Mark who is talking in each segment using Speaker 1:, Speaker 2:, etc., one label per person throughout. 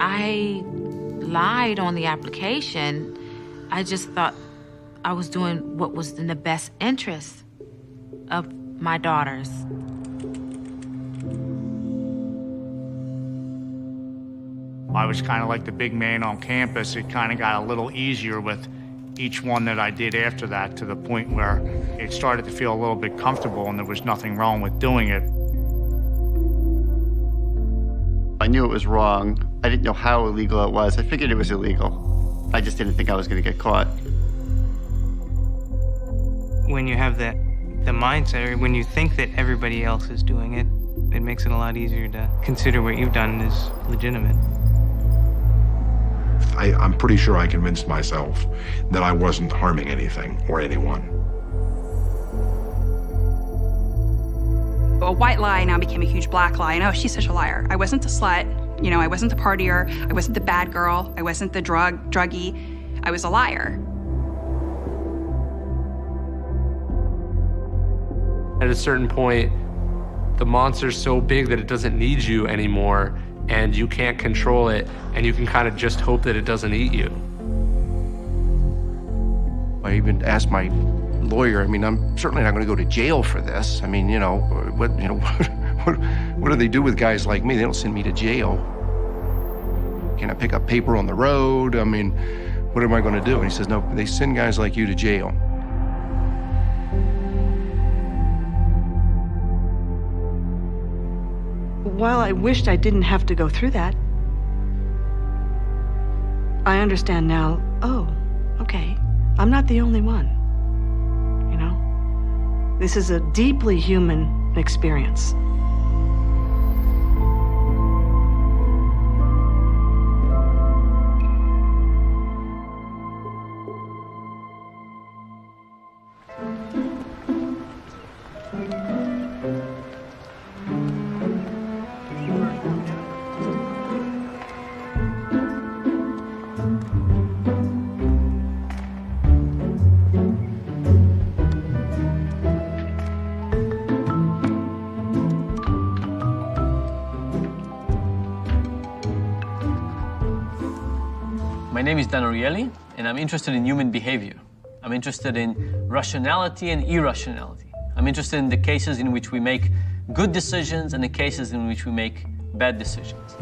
Speaker 1: I lied on the application. I just thought I was doing what was in the best interest of my daughters.
Speaker 2: I was kind of like the big man on campus. It kind of got a little easier with each one that I did after that, to the point where it started to feel a little bit comfortable and there was nothing wrong with doing it.
Speaker 3: I knew it was wrong. I didn't know how illegal it was. I figured it was illegal. I just didn't think I was going to get caught.
Speaker 4: When you have the mindset, or when you think that everybody else is doing it, it makes it a lot easier to consider what you've done is legitimate.
Speaker 5: I'm pretty sure I convinced myself that I wasn't harming anything or anyone.
Speaker 6: A white lie now became a huge black lie, and oh, she's such a liar. I wasn't the slut, you know, I wasn't the partier, I wasn't the bad girl, I wasn't the druggie, I was a liar.
Speaker 7: At a certain point, the monster's so big that it doesn't need you anymore, and you can't control it, and you can kind of just hope that it doesn't eat you.
Speaker 8: I even asked my lawyer, I mean, I'm certainly not going to go to jail for this. I mean, what do they do with guys like me? They don't send me to jail. Can I pick up paper on the road? I mean, what am I going to do? And he says, no, they send guys like you to jail.
Speaker 9: While I wished I didn't have to go through that, I understand now, oh, okay, I'm not the only one, you know? This is a deeply human experience.
Speaker 10: My name is Dan Ariely, and I'm interested in human behavior. I'm interested in rationality and irrationality. I'm interested in the cases in which we make good decisions and the cases in which we make bad decisions.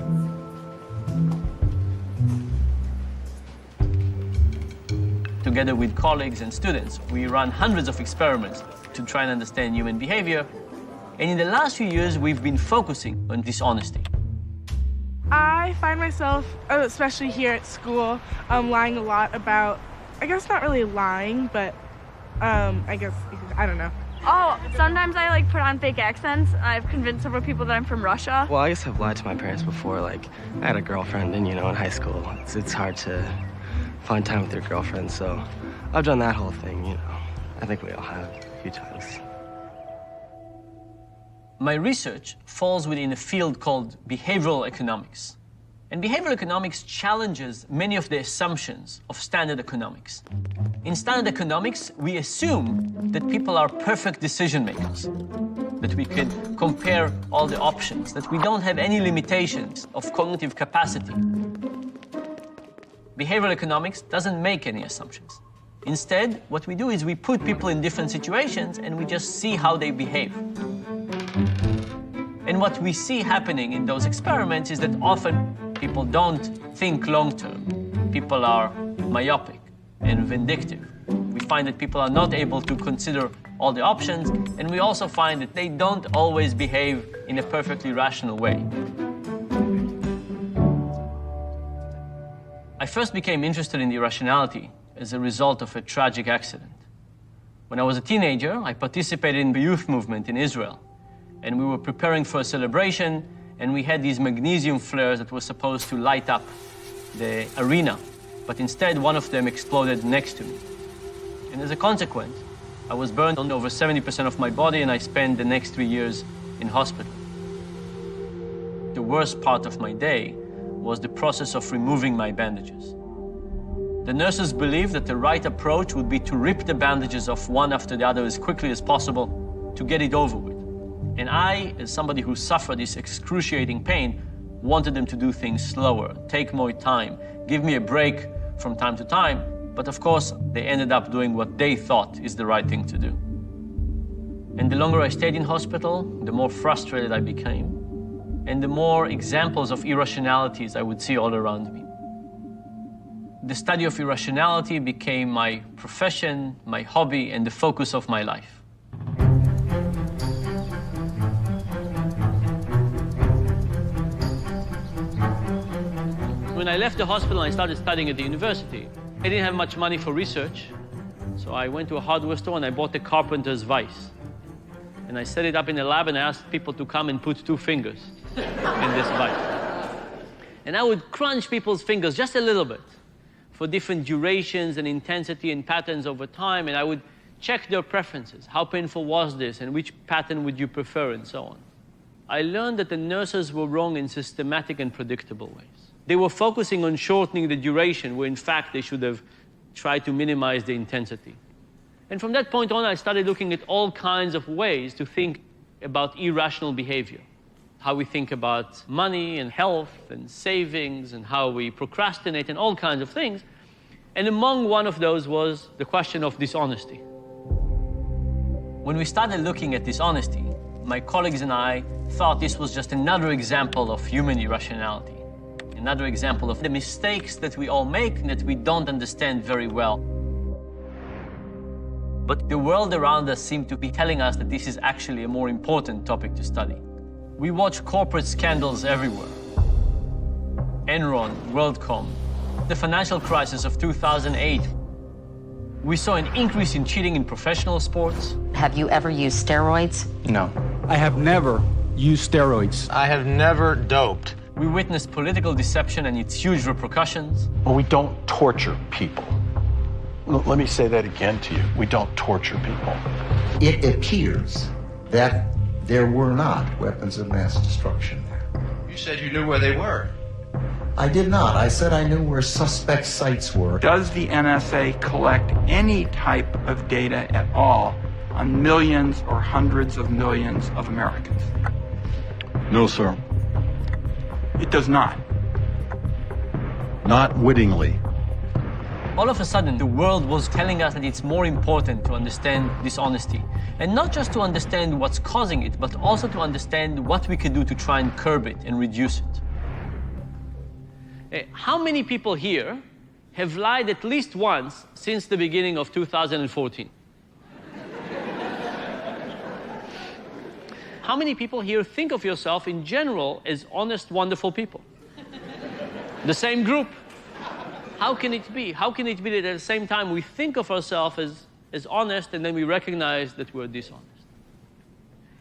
Speaker 10: Together with colleagues and students, we run hundreds of experiments to try and understand human behavior. And in the last few years, we've been focusing on dishonesty.
Speaker 11: I find myself, especially here at school, lying a lot about, I guess not really lying, but I guess, I don't know.
Speaker 12: Oh, sometimes I like put on fake accents. I've convinced several people that I'm from Russia.
Speaker 13: Well, I guess I've lied to my parents before. Like, I had a girlfriend and, in high school, it's hard to find time with your girlfriend, so I've done that whole thing, I think we all have a few times.
Speaker 10: My research falls within a field called behavioral economics. And behavioral economics challenges many of the assumptions of standard economics. In standard economics, we assume that people are perfect decision makers, that we can compare all the options, that we don't have any limitations of cognitive capacity. Behavioral economics doesn't make any assumptions. Instead, what we do is we put people in different situations and we just see how they behave. And what we see happening in those experiments is that often people don't think long-term. People are myopic and vindictive. We find that people are not able to consider all the options, and we also find that they don't always behave in a perfectly rational way. I first became interested in irrationality as a result of a tragic accident. When I was a teenager, I participated in the youth movement in Israel. And we were preparing for a celebration, and we had these magnesium flares that were supposed to light up the arena. But instead, one of them exploded next to me. And as a consequence, I was burned on over 70% of my body, and I spent the next 3 years in hospital. The worst part of my day was the process of removing my bandages. The nurses believed that the right approach would be to rip the bandages off one after the other as quickly as possible to get it over with. And I, as somebody who suffered this excruciating pain, wanted them to do things slower, take more time, give me a break from time to time. But of course, they ended up doing what they thought is the right thing to do. And the longer I stayed in hospital, the more frustrated I became, and the more examples of irrationalities I would see all around me. The study of irrationality became my profession, my hobby, and the focus of my life. When I left the hospital and I started studying at the university, I didn't have much money for research, so I went to a hardware store and I bought a carpenter's vise. And I set it up in a lab and I asked people to come and put 2 fingers in this vise. And I would crunch people's fingers just a little bit for different durations and intensity and patterns over time, and I would check their preferences. How painful was this, and which pattern would you prefer, and so on. I learned that the nurses were wrong in systematic and predictable ways. They were focusing on shortening the duration, where in fact they should have tried to minimize the intensity. And from that point on, I started looking at all kinds of ways to think about irrational behavior. How we think about money and health and savings and how we procrastinate and all kinds of things. And among one of those was the question of dishonesty. When we started looking at dishonesty, my colleagues and I thought this was just another example of human irrationality. Another example of the mistakes that we all make and that we don't understand very well. But the world around us seemed to be telling us that this is actually a more important topic to study. We watch corporate scandals everywhere. Enron, WorldCom, the financial crisis of 2008. We saw an increase in cheating in professional sports.
Speaker 14: Have you ever used steroids?
Speaker 15: No. I have never used steroids.
Speaker 16: I have never doped.
Speaker 10: We witnessed political deception and its huge repercussions.
Speaker 17: Well, we don't torture people. Let me say that again to you. We don't torture people.
Speaker 18: It appears that there were not weapons of mass destruction there.
Speaker 16: You said you knew where they were.
Speaker 18: I did not. I said I knew where suspect sites were.
Speaker 19: Does the NSA collect any type of data at all on millions or hundreds of millions of Americans?
Speaker 5: No, sir.
Speaker 19: It does not.
Speaker 5: Not wittingly.
Speaker 10: All of a sudden, the world was telling us that it's more important to understand dishonesty. And not just to understand what's causing it, but also to understand what we could do to try and curb it and reduce it. How many people here have lied at least once since the beginning of 2014? How many people here think of yourself in general as honest, wonderful people? The same group. How can it be? How can it be that at the same time we think of ourselves as honest and then we recognize that we're dishonest?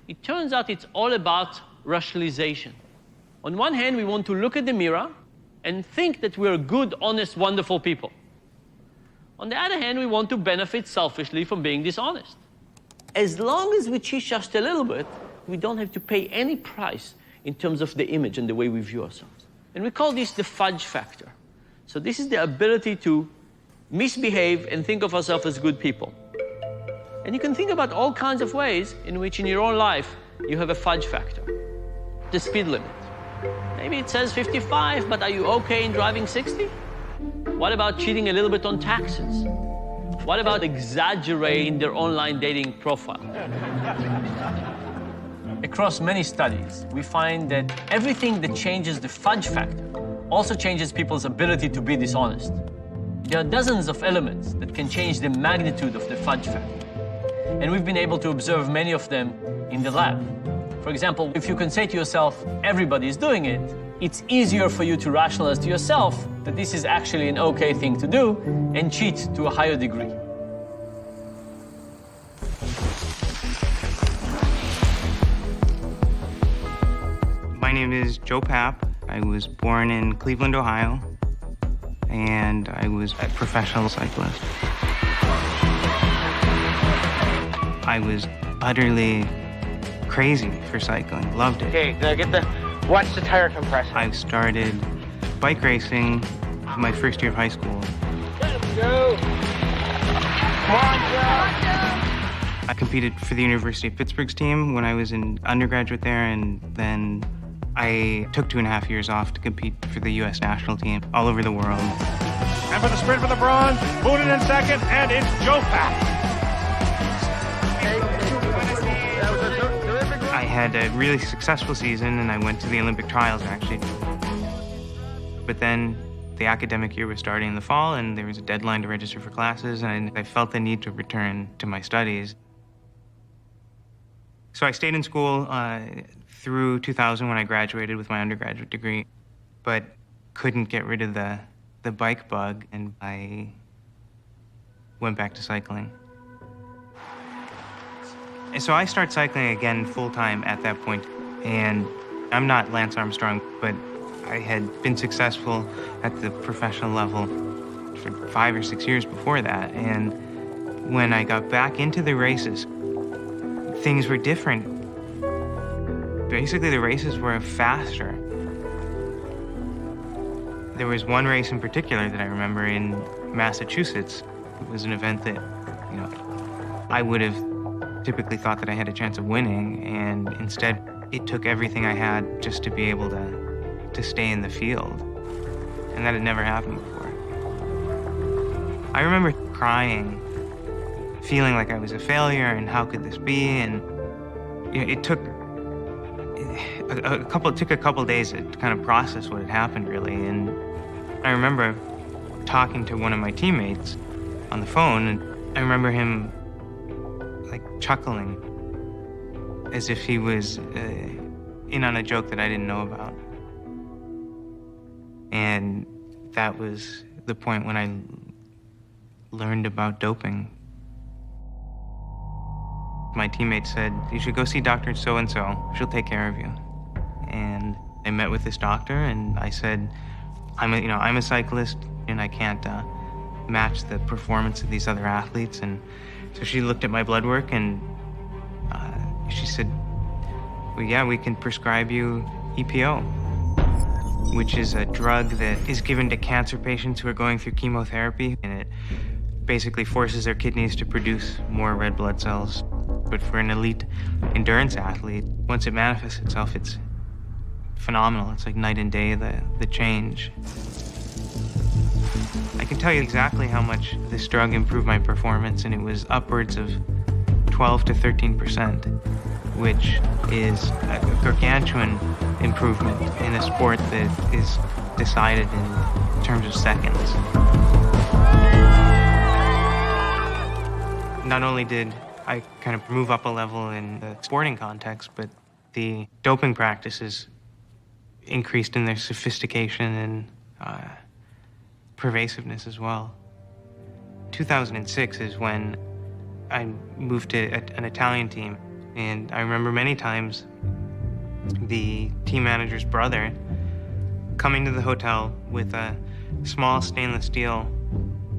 Speaker 10: It turns out it's all about rationalization. On one hand, we want to look at the mirror and think that we're good, honest, wonderful people. On the other hand, we want to benefit selfishly from being dishonest. As long as we cheat just a little bit, we don't have to pay any price in terms of the image and the way we view ourselves. And we call this the fudge factor. So this is the ability to misbehave and think of ourselves as good people. And you can think about all kinds of ways in which in your own life you have a fudge factor. The speed limit. Maybe it says 55, but are you okay in driving 60? What about cheating a little bit on taxes? What about exaggerating their online dating profile? Across many studies, we find that everything that changes the fudge factor also changes people's ability to be dishonest. There are dozens of elements that can change the magnitude of the fudge factor. And we've been able to observe many of them in the lab. For example, if you can say to yourself, everybody is doing it, it's easier for you to rationalize to yourself that this is actually an okay thing to do and cheat to a higher degree.
Speaker 4: My name is Joe Papp. I was born in Cleveland, Ohio, and I was a professional cyclist. I was utterly crazy for cycling, loved it.
Speaker 16: Okay, now watch the tire compression.
Speaker 4: I started bike racing my first year of high school.
Speaker 16: Let him go. Come on, Joe.
Speaker 4: I competed for the University of Pittsburgh's team when I was an undergraduate there, and then I took 2.5 years off to compete for the U.S. national team all over the world.
Speaker 20: And for the sprint for the bronze, Boonen in second, and it's Joe Papp.
Speaker 4: I had a really successful season, and I went to the Olympic trials, actually. But then the academic year was starting in the fall, and there was a deadline to register for classes, and I felt the need to return to my studies. So I stayed in school through 2000 when I graduated with my undergraduate degree, but couldn't get rid of the bike bug, and I went back to cycling. And so I started cycling again full-time at that point, and I'm not Lance Armstrong, but I had been successful at the professional level for 5 or 6 years before that, and when I got back into the races, things were different. Basically, the races were faster. There was one race in particular that I remember in Massachusetts. It was an event that, I would have typically thought that I had a chance of winning, and instead it took everything I had just to be able to stay in the field. And that had never happened before. I remember crying, feeling like I was a failure, and how could this be? And it took a couple days to kind of process what had happened, really. And I remember talking to one of my teammates on the phone, and I remember him chuckling as if he was in on a joke that I didn't know about. And that was the point when I learned about doping. My teammate said, "You should go see Dr. So-and-so. She'll take care of you." And I met with this doctor, and I said, I'm a cyclist, and I can't match the performance of these other athletes. And so she looked at my blood work, and she said, "Well, yeah, we can prescribe you EPO, which is a drug that is given to cancer patients who are going through chemotherapy, and it basically forces their kidneys to produce more red blood cells. But for an elite endurance athlete, once it manifests itself, it's phenomenal. It's like night and day, the change." I can tell you exactly how much this drug improved my performance, and it was upwards of 12 to 13%, which is a gargantuan improvement in a sport that is decided in terms of seconds. Not only did I kind of move up a level in the sporting context, but the doping practices increased in their sophistication and pervasiveness as well. 2006 is when I moved to an Italian team, and I remember many times the team manager's brother coming to the hotel with a small stainless steel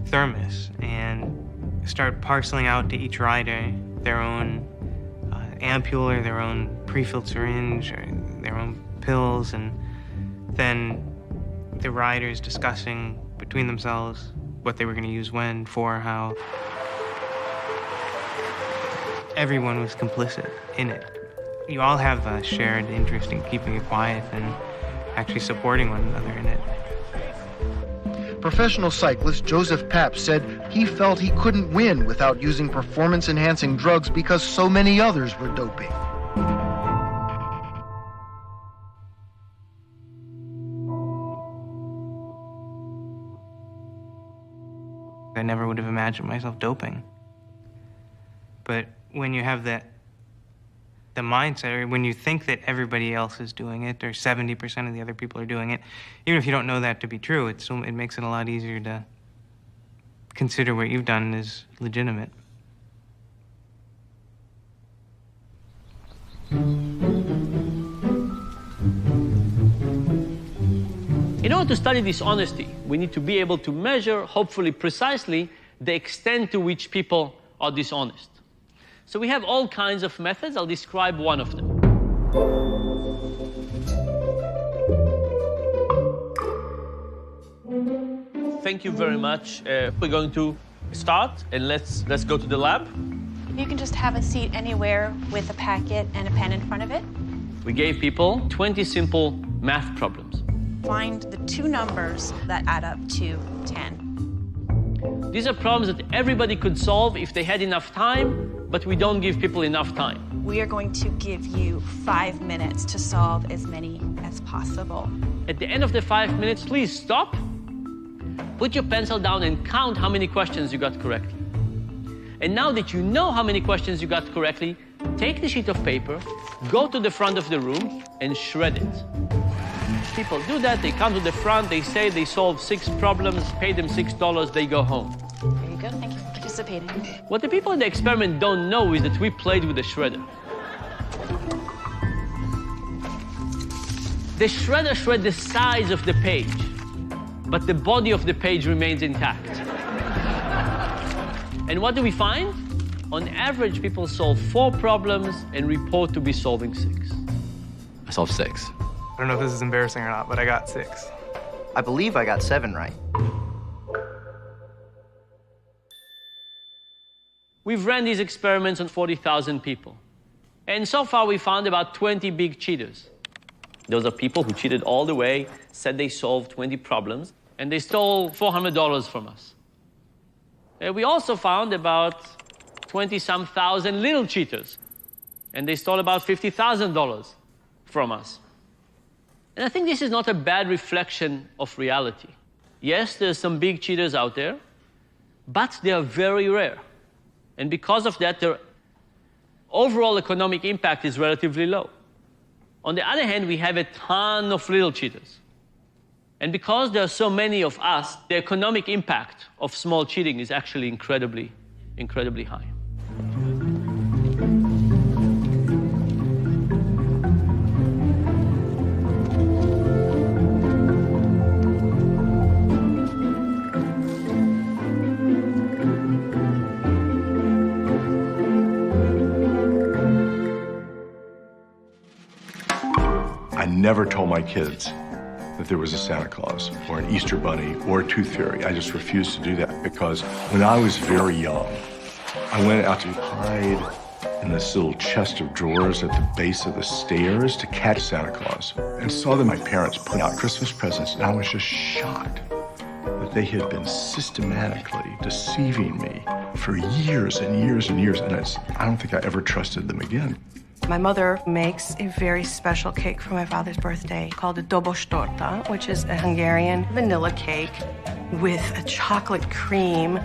Speaker 4: thermos and start parceling out to each rider their own ampule or their own pre-filled syringe or their own pills, and then the riders discussing between themselves what they were going to use when, for, how. Everyone was complicit in it. You all have a shared interest in keeping it quiet and actually supporting one another in it.
Speaker 21: Professional cyclist Joseph Papp said he felt he couldn't win without using performance-enhancing drugs because so many others were doping.
Speaker 4: I never would have imagined myself doping. But when you have the mindset, or when you think that everybody else is doing it, or 70% of the other people are doing it, even if you don't know that to be true, it makes it a lot easier to consider what you've done as legitimate.
Speaker 10: In order to study dishonesty, we need to be able to measure, hopefully precisely, the extent to which people are dishonest. So we have all kinds of methods. I'll describe one of them. Thank you very much. We're going to start, and let's go to the lab.
Speaker 22: You can just have a seat anywhere with a packet and a pen in front of it.
Speaker 10: We gave people 20 simple math problems.
Speaker 1: Find the two numbers that add up to 10.
Speaker 10: These are problems that everybody could solve if they had enough time, but we don't give people enough time.
Speaker 1: We are going to give you 5 minutes to solve as many as possible.
Speaker 10: At the end of the 5 minutes, please stop, put your pencil down and count how many questions you got correctly. And now that you know how many questions you got correctly, take the sheet of paper, go to the front of the room, and shred it. People do that, they come to the front, they say they solved 6 problems, pay them $6, they go home.
Speaker 1: Very good, thank you for participating.
Speaker 10: What the people in the experiment don't know is that we played with the shredder. The shredder shred the size of the page, but the body of the page remains intact. And what do we find? On average, people solve 4 problems and report to be solving 6.
Speaker 22: I solved 6.
Speaker 4: I don't know if this is embarrassing or not, but I got 6.
Speaker 23: I believe I got 7 right.
Speaker 10: We've ran these experiments on 40,000 people. And so far, we found about 20 big cheaters. Those are people who cheated all the way, said they solved 20 problems, and they stole $400 from us. We also found about 20-some thousand little cheaters, and they stole about $50,000 from us. And I think this is not a bad reflection of reality. Yes, there's some big cheaters out there, but they are very rare. And because of that, their overall economic impact is relatively low. On the other hand, we have a ton of little cheaters. And because there are so many of us, the economic impact of small cheating is actually incredibly, incredibly high.
Speaker 5: I never told my kids that there was a Santa Claus or an Easter Bunny or a Tooth Fairy. I just refused to do that because when I was very young, I went out to hide in this little chest of drawers at the base of the stairs to catch Santa Claus and saw that my parents put out Christmas presents, and I was just shocked that they had been systematically deceiving me for years and years and years, and I don't think I ever trusted them again.
Speaker 9: My mother makes a very special cake for my father's birthday called a dobos torta, which is a Hungarian vanilla cake with a chocolate cream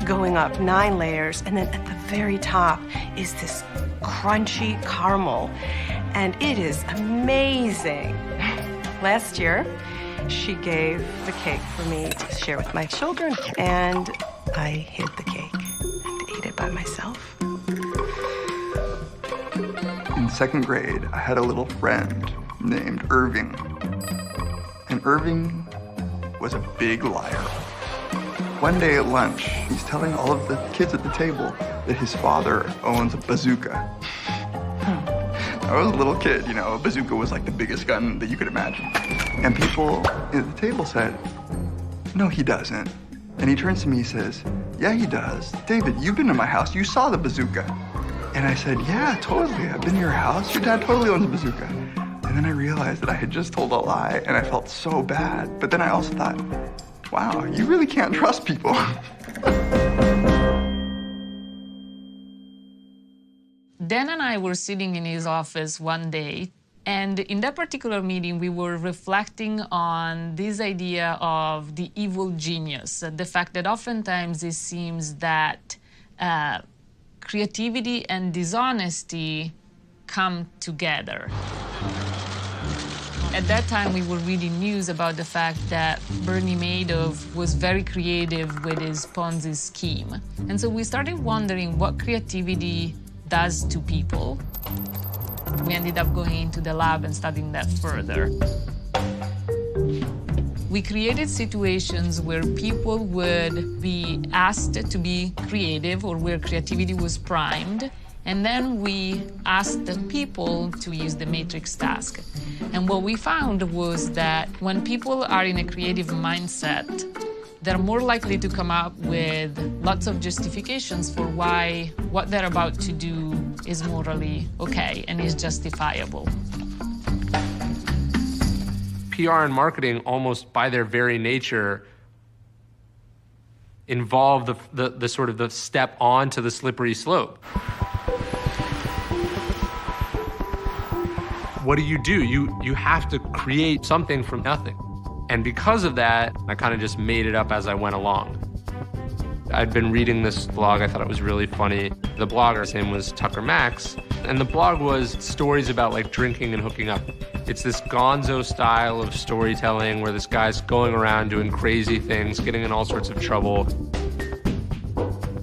Speaker 9: going up 9 layers. And then at the very top is this crunchy caramel. And it is amazing. Last year, she gave the cake for me to share with my children. And I hid the cake and ate it by myself.
Speaker 24: In 2nd grade, I had a little friend named Irving. And Irving was a big liar. One day at lunch, he's telling all of the kids at the table that his father owns a bazooka. I was a little kid, you know, a bazooka was like the biggest gun that you could imagine. And people at the table said, "No, he doesn't." And he turns to me and says, "Yeah, he does. David, you've been to my house. You saw the bazooka." And I said, "Yeah, totally. I've been to your house. Your dad totally owns a bazooka." And then I realized that I had just told a lie, and I felt so bad. But then I also thought, wow, you really can't trust people.
Speaker 25: Dan and I were sitting in his office one day, and in that particular meeting, we were reflecting on this idea of the evil genius, the fact that oftentimes it seems that creativity and dishonesty come together. At that time, we were reading news about the fact that Bernie Madoff was very creative with his Ponzi scheme. And so we started wondering what creativity does to people. We ended up going into the lab and studying that further. We created situations where people would be asked to be creative or where creativity was primed, and then we asked the people to use the matrix task. And what we found was that when people are in a creative mindset, they're more likely to come up with lots of justifications for why what they're about to do is morally okay and is justifiable.
Speaker 2: PR and marketing, almost by their very nature, involve the sort of the step onto the slippery slope. What do? You have to create something from nothing. And because of that, I kind of just made it up as I went along. I'd been reading this blog, I thought it was really funny. The blogger's name was Tucker Max, and the blog was stories about like drinking and hooking up. It's this gonzo style of storytelling where this guy's going around doing crazy things, getting in all sorts of trouble.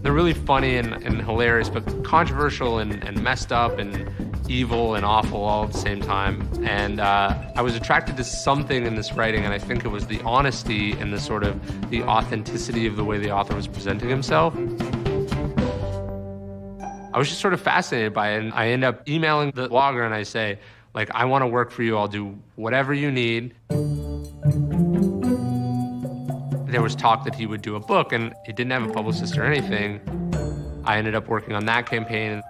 Speaker 2: They're really funny and hilarious, but controversial and messed up and evil and awful all at the same time. And I was attracted to something in this writing, and I think it was the honesty and the sort of the authenticity of the way the author was presenting himself. I was just sort of fascinated by it, and I end up emailing the blogger and I say, like, I want to work for you, I'll do whatever you need. There was talk that he would do a book, and he didn't have a publicist or anything. I ended up working on that campaign.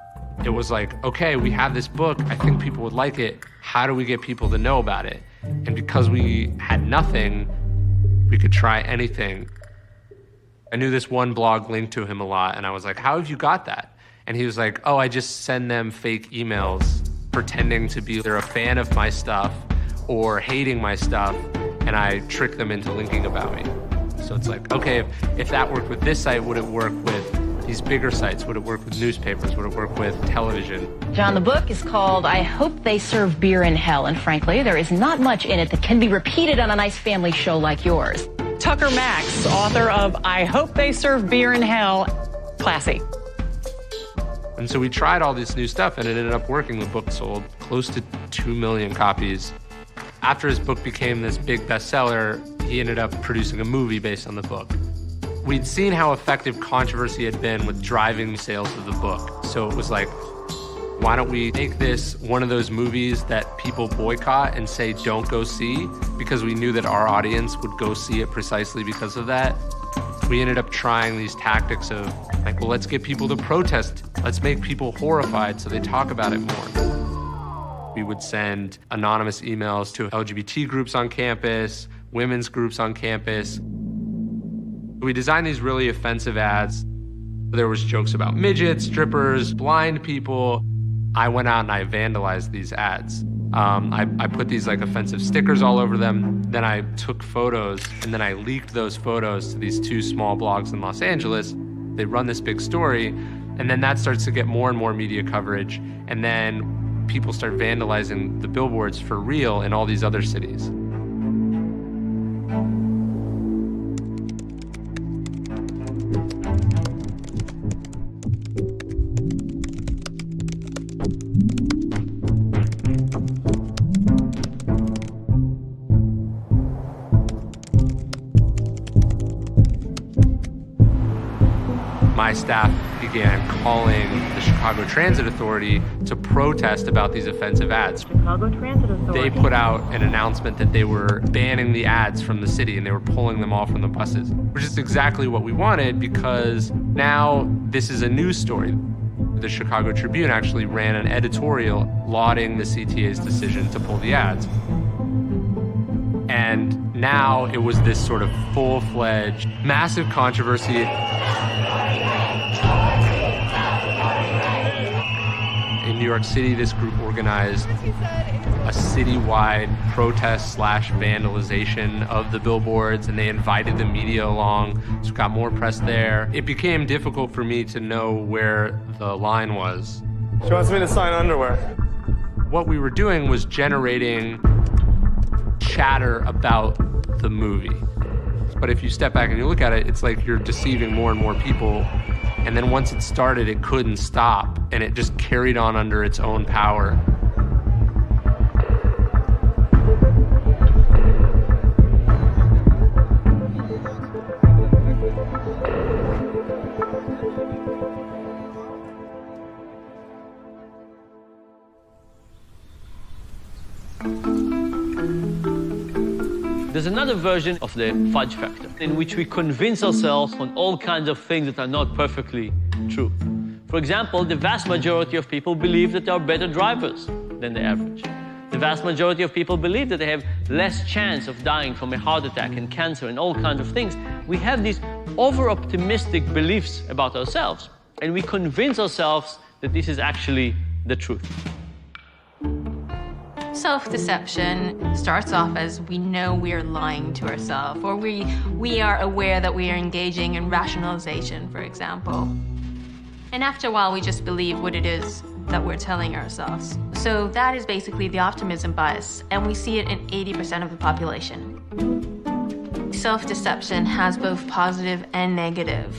Speaker 2: It was like, okay, we have this book, I think people would like it. How do we get people to know about it? And because we had nothing, we could try anything. I knew this one blog linked to him a lot, and I was like, how have you got that? And he was like, oh, I just send them fake emails pretending to be either a fan of my stuff or hating my stuff, and I trick them into linking about me. So it's like, okay, if that worked with this site, would it work with these bigger sites? Would it work with newspapers? Would it work with television?
Speaker 14: John, the book is called I Hope They Serve Beer in Hell, and frankly, there is not much in it that can be repeated on a nice family show like yours.
Speaker 3: Tucker Max, author of I Hope They Serve Beer in Hell. Classy.
Speaker 2: And so we tried all this new stuff, and it ended up working. The book sold close to 2 million copies. After his book became this big bestseller, he ended up producing a movie based on the book. We'd seen how effective controversy had been with driving sales of the book. So it was like, why don't we make this one of those movies that people boycott and say don't go see, because we knew that our audience would go see it precisely because of that. We ended up trying these tactics of like, well, let's get people to protest. Let's make people horrified so they talk about it more. We would send anonymous emails to LGBT groups on campus, women's groups on campus. We designed these really offensive ads. There was jokes about midgets, strippers, blind people. I went out and I vandalized these ads. I put these like offensive stickers all over them. Then I took photos and then I leaked those photos to these 2 small blogs in Los Angeles. They run this big story, and then that starts to get more and more media coverage. And then people start vandalizing the billboards for real in all these other cities. My staff began calling the Chicago Transit Authority to protest about these offensive ads.
Speaker 3: Chicago Transit Authority.
Speaker 2: They put out an announcement that they were banning the ads from the city and they were pulling them all from the buses, which is exactly what we wanted, because now this is a news story. The Chicago Tribune actually ran an editorial lauding the CTA's decision to pull the ads. And now it was this sort of full-fledged, massive controversy. In New York City, this group organized a citywide protest / vandalization of the billboards, and they invited the media along, so it got more press there. It became difficult for me to know where the line was.
Speaker 6: She wants me to sign underwear.
Speaker 2: What we were doing was generating chatter about the movie. But if you step back and you look at it, it's like you're deceiving more and more people. And then once it started, it couldn't stop, and it just carried on under its own power.
Speaker 10: There's another version of the fudge factor, in which we convince ourselves on all kinds of things that are not perfectly true. For example, the vast majority of people believe that they are better drivers than the average. The vast majority of people believe that they have less chance of dying from a heart attack and cancer and all kinds of things. We have these over-optimistic beliefs about ourselves, and we convince ourselves that this is actually the truth.
Speaker 7: Self-deception starts off as we know we are lying to ourselves, or we are aware that we are engaging in rationalization, for example. And after a while, we just believe what it is that we're telling ourselves. So that is basically the optimism bias, and we see it in 80% of the population. Self-deception has both positive and negative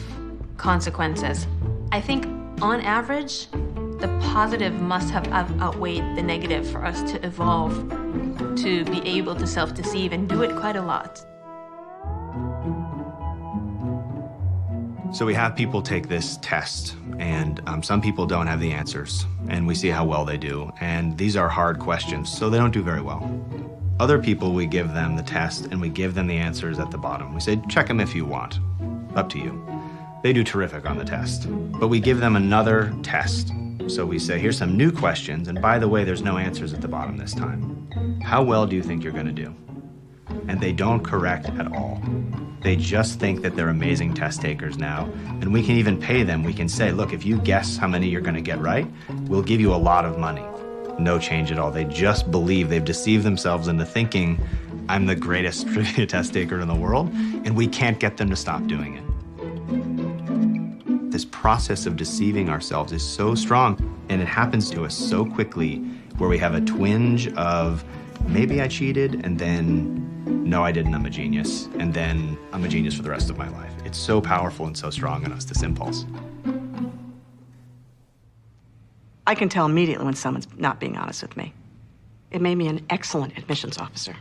Speaker 7: consequences. I think on average, the positive must have outweighed the negative for us to evolve to be able to self-deceive and do it quite a lot.
Speaker 8: So we have people take this test, and some people don't have the answers, and we see how well they do. And these are hard questions, so they don't do very well. Other people, we give them the test, and we give them the answers at the bottom. We say, check them if you want. Up to you. They do terrific on the test. But we give them another test. So we say, here's some new questions, and by the way, there's no answers at the bottom this time. How well do you think you're going to do? And they don't correct at all. They just think that they're amazing test takers now, and we can even pay them. We can say, look, if you guess how many you're going to get right, we'll give you a lot of money. No change at all. They just believe, they've deceived themselves into thinking, I'm the greatest trivia test taker in the world, and we can't get them to stop doing it. This process of deceiving ourselves is so strong, and it happens to us so quickly, where we have a twinge of, maybe I cheated, and then, no, I didn't, I'm a genius, and then I'm a genius for the rest of my life. It's so powerful and so strong in us, this impulse.
Speaker 9: I can tell immediately when someone's not being honest with me. It made me an excellent admissions officer.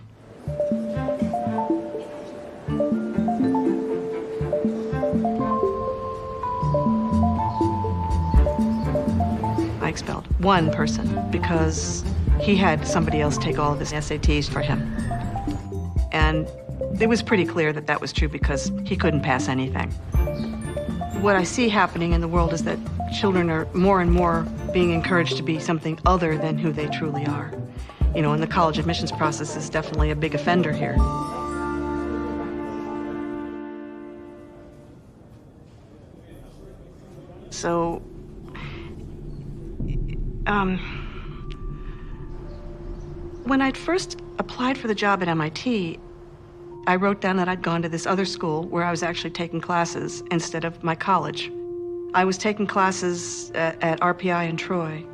Speaker 9: I expelled one person because he had somebody else take all of his SATs for him. And it was pretty clear that that was true because he couldn't pass anything. What I see happening in the world is that children are more and more being encouraged to be something other than who they truly are. You know, and the college admissions process is definitely a big offender here. So, when I'd first applied for the job at MIT, I wrote down that I'd gone to this other school where I was actually taking classes instead of my college. I was taking classes at RPI in Troy.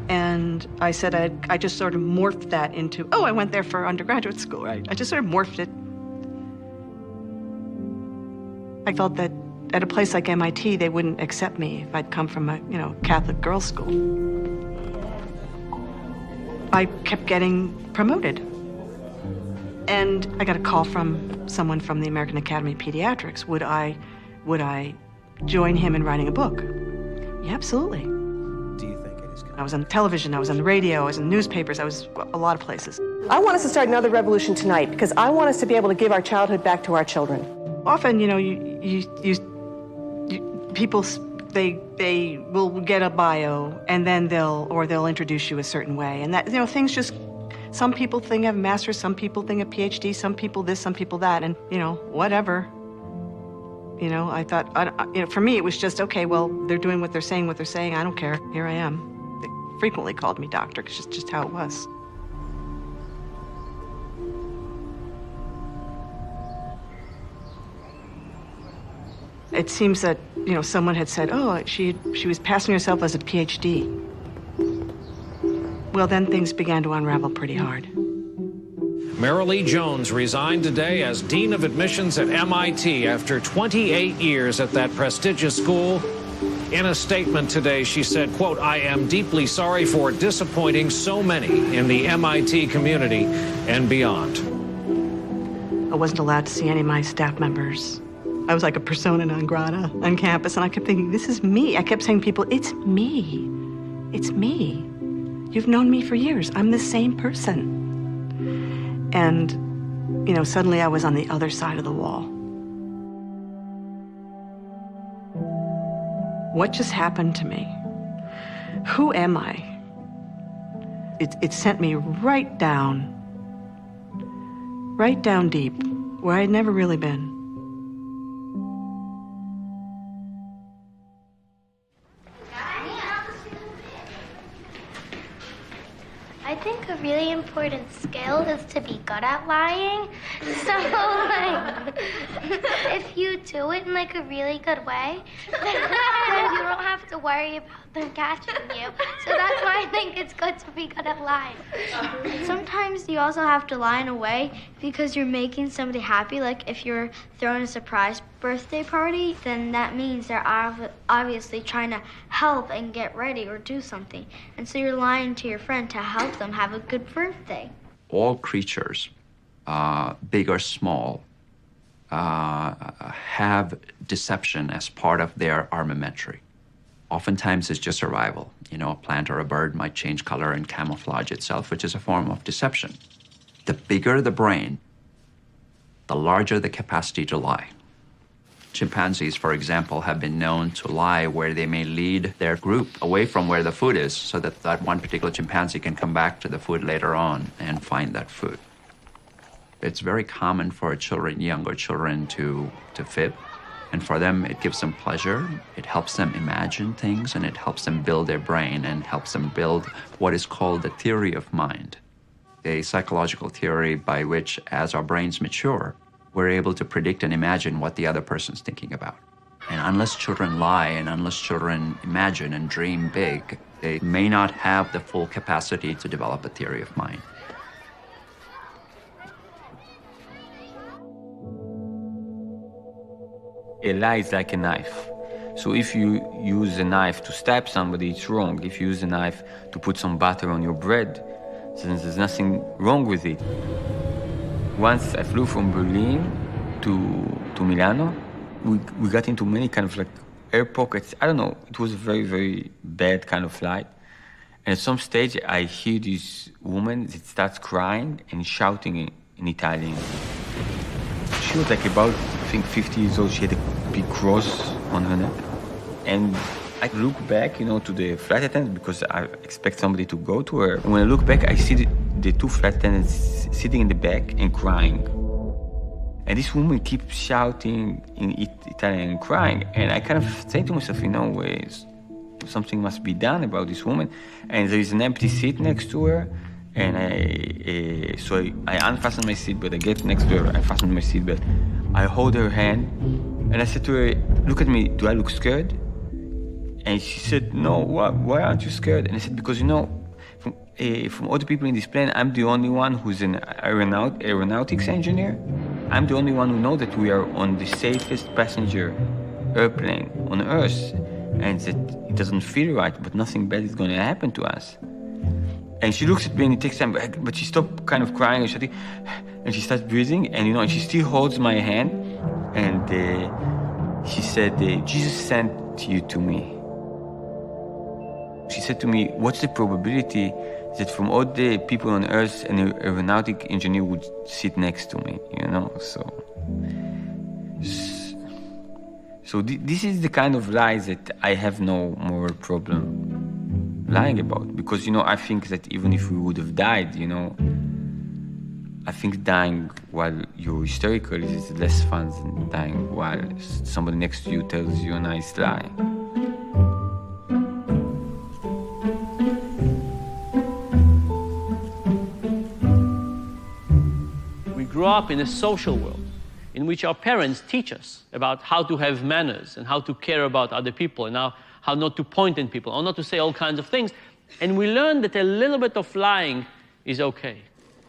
Speaker 9: And I said I just sort of morphed that into, oh, I went there for undergraduate school, right? I just sort of morphed it. I felt that at a place like MIT, they wouldn't accept me if I'd come from a, Catholic girls' school. I kept getting promoted. And I got a call from someone from the American Academy of Pediatrics. Would I join him in writing a book? Yeah, absolutely.
Speaker 11: Do you think it is?
Speaker 9: I was on television, I was on the radio, I was in newspapers, I was a lot of places.
Speaker 12: I want us to start another revolution tonight because I want us to be able to give our childhood back to our children.
Speaker 9: Often, people, they will get a bio and then they'll introduce you a certain way. And that, things just, some people think of a master's, some people think of PhD, some people this, some people that, and, whatever. I thought, for me, it was just, okay, well, they're doing what they're saying, I don't care, here I am. They frequently called me doctor, because it's just how it was. It seems that, someone had said, oh, she was passing herself as a PhD. Well, then things began to unravel pretty hard.
Speaker 13: Marilee Jones resigned today as Dean of Admissions at MIT after 28 years at that prestigious school. In a statement today, she said, quote, I am deeply sorry for disappointing so many in the MIT community and beyond.
Speaker 9: I wasn't allowed to see any of my staff members. I was like a persona non grata on campus, and I kept thinking, this is me. I kept saying to people, it's me. It's me. You've known me for years. I'm the same person. And, suddenly I was on the other side of the wall. What just happened to me? Who am I? it sent me right down deep, where I'd never really been.
Speaker 11: I think a really important skill is to be good at lying. So, like, if you do it in, like, a really good way, then you don't have to worry about them catching you. So that's why I think it's good to be good at lying. Sometimes you also have to lie in a way because you're making somebody happy. Like, if you're throwing a surprise birthday party, then that means they're obviously trying to help and get ready or do something. And so you're lying to your friend to help them have a good birthday.
Speaker 15: All creatures, big or small, have deception as part of their armamentary. Oftentimes it's just survival. You know, a plant or a bird might change color and camouflage itself, which is a form of deception. The bigger the brain, the larger the capacity to lie. Chimpanzees, for example, have been known to lie where they may lead their group away from where the food is so that that one particular chimpanzee can come back to the food later on and find that food. It's very common for children, younger children, to fib. And for them, it gives them pleasure. It helps them imagine things, and it helps them build their brain and helps them build what is called the theory of mind, a psychological theory by which, as our brains mature, we're able to predict and imagine what the other person's thinking about. And unless children lie and unless children imagine and dream big, they may not have the full capacity to develop a theory of mind.
Speaker 17: A lie is like a knife. So if you use a knife to stab somebody, it's wrong. If you use a knife to put some butter on your bread, then there's nothing wrong with it. Once I flew from Berlin to Milano, we got into many kind of like air pockets. I don't know, it was a very, very bad kind of flight. And at some stage, I hear this woman that starts crying and shouting in Italian. She was like about, I think, 50 years old. She had a big cross on her neck. And I look back, you know, to the flight attendant because I expect somebody to go to her. And when I look back, I see the two flight attendants sitting in the back and crying. And this woman keeps shouting in Italian and crying. And I kind of say to myself, you know, something must be done about this woman. And there is an empty seat next to her. And I unfastened my seatbelt. I get next to her, I fastened my seatbelt. I hold her hand, and I said to her, look at me, do I look scared? And she said, no, why aren't you scared? And I said, because, you know, from all the people in this plane, I'm the only one who's an aeronautics engineer. I'm the only one who knows that we are on the safest passenger airplane on Earth, and that it doesn't feel right, but nothing bad is going to happen to us. And she looks at me and it takes time, but she stopped kind of crying and shouting, and she starts breathing, and you know, and she still holds my hand, and she said, Jesus sent you to me. She said to me, what's the probability that from all the people on Earth, an aeronautic engineer would sit next to me, you know? So this is the kind of lies that I have no moral problem lying about, because, you know, I think that even if we would have died, you know, I think dying while you're hysterical is less fun than dying while somebody next to you tells you a nice lie.
Speaker 10: We grew up in a social world in which our parents teach us about how to have manners and how to care about other people and how not to point at people or not to say all kinds of things. And we learn that a little bit of lying is okay.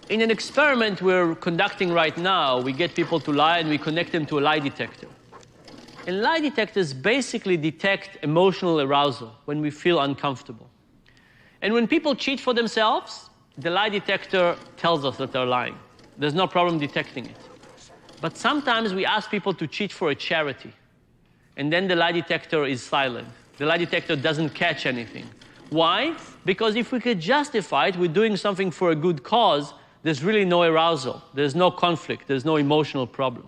Speaker 10: In an experiment we're conducting right now, we get people to lie and we connect them to a lie detector. And lie detectors basically detect emotional arousal when we feel uncomfortable. And when people cheat for themselves, the lie detector tells us that they're lying. There's no problem detecting it. But sometimes we ask people to cheat for a charity, and then the lie detector is silent. The lie detector doesn't catch anything. Why? Because if we could justify it, we're doing something for a good cause, there's really no arousal, there's no conflict, there's no emotional problem.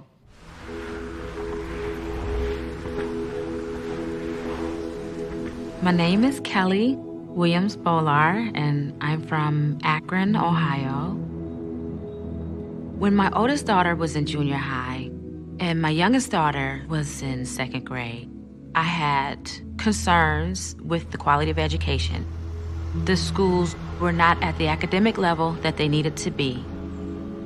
Speaker 18: My name is Kelly.
Speaker 16: Williams Bolar, and I'm from Akron, Ohio. When my oldest daughter was in junior high and my youngest daughter was in second grade, I had concerns with the quality of education. The schools were not at the academic level that they needed to be.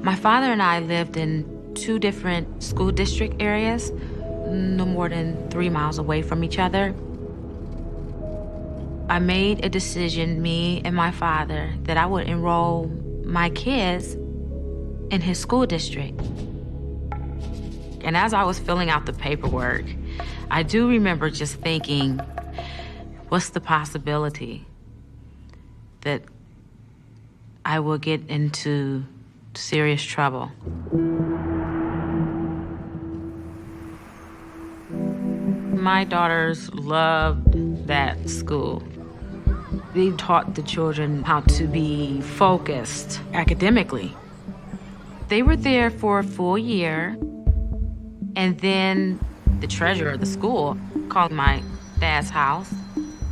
Speaker 16: My father and I lived in 2 different school district areas, no more than 3 miles away from each other. I made a decision, me and my father, that I would enroll my kids in his school district. And as I was filling out the paperwork, I do remember just thinking, what's the possibility that I will get into serious trouble? My daughters loved that school. They taught the children how to be focused academically. They were there for a full year, and then the treasurer of the school called my dad's house,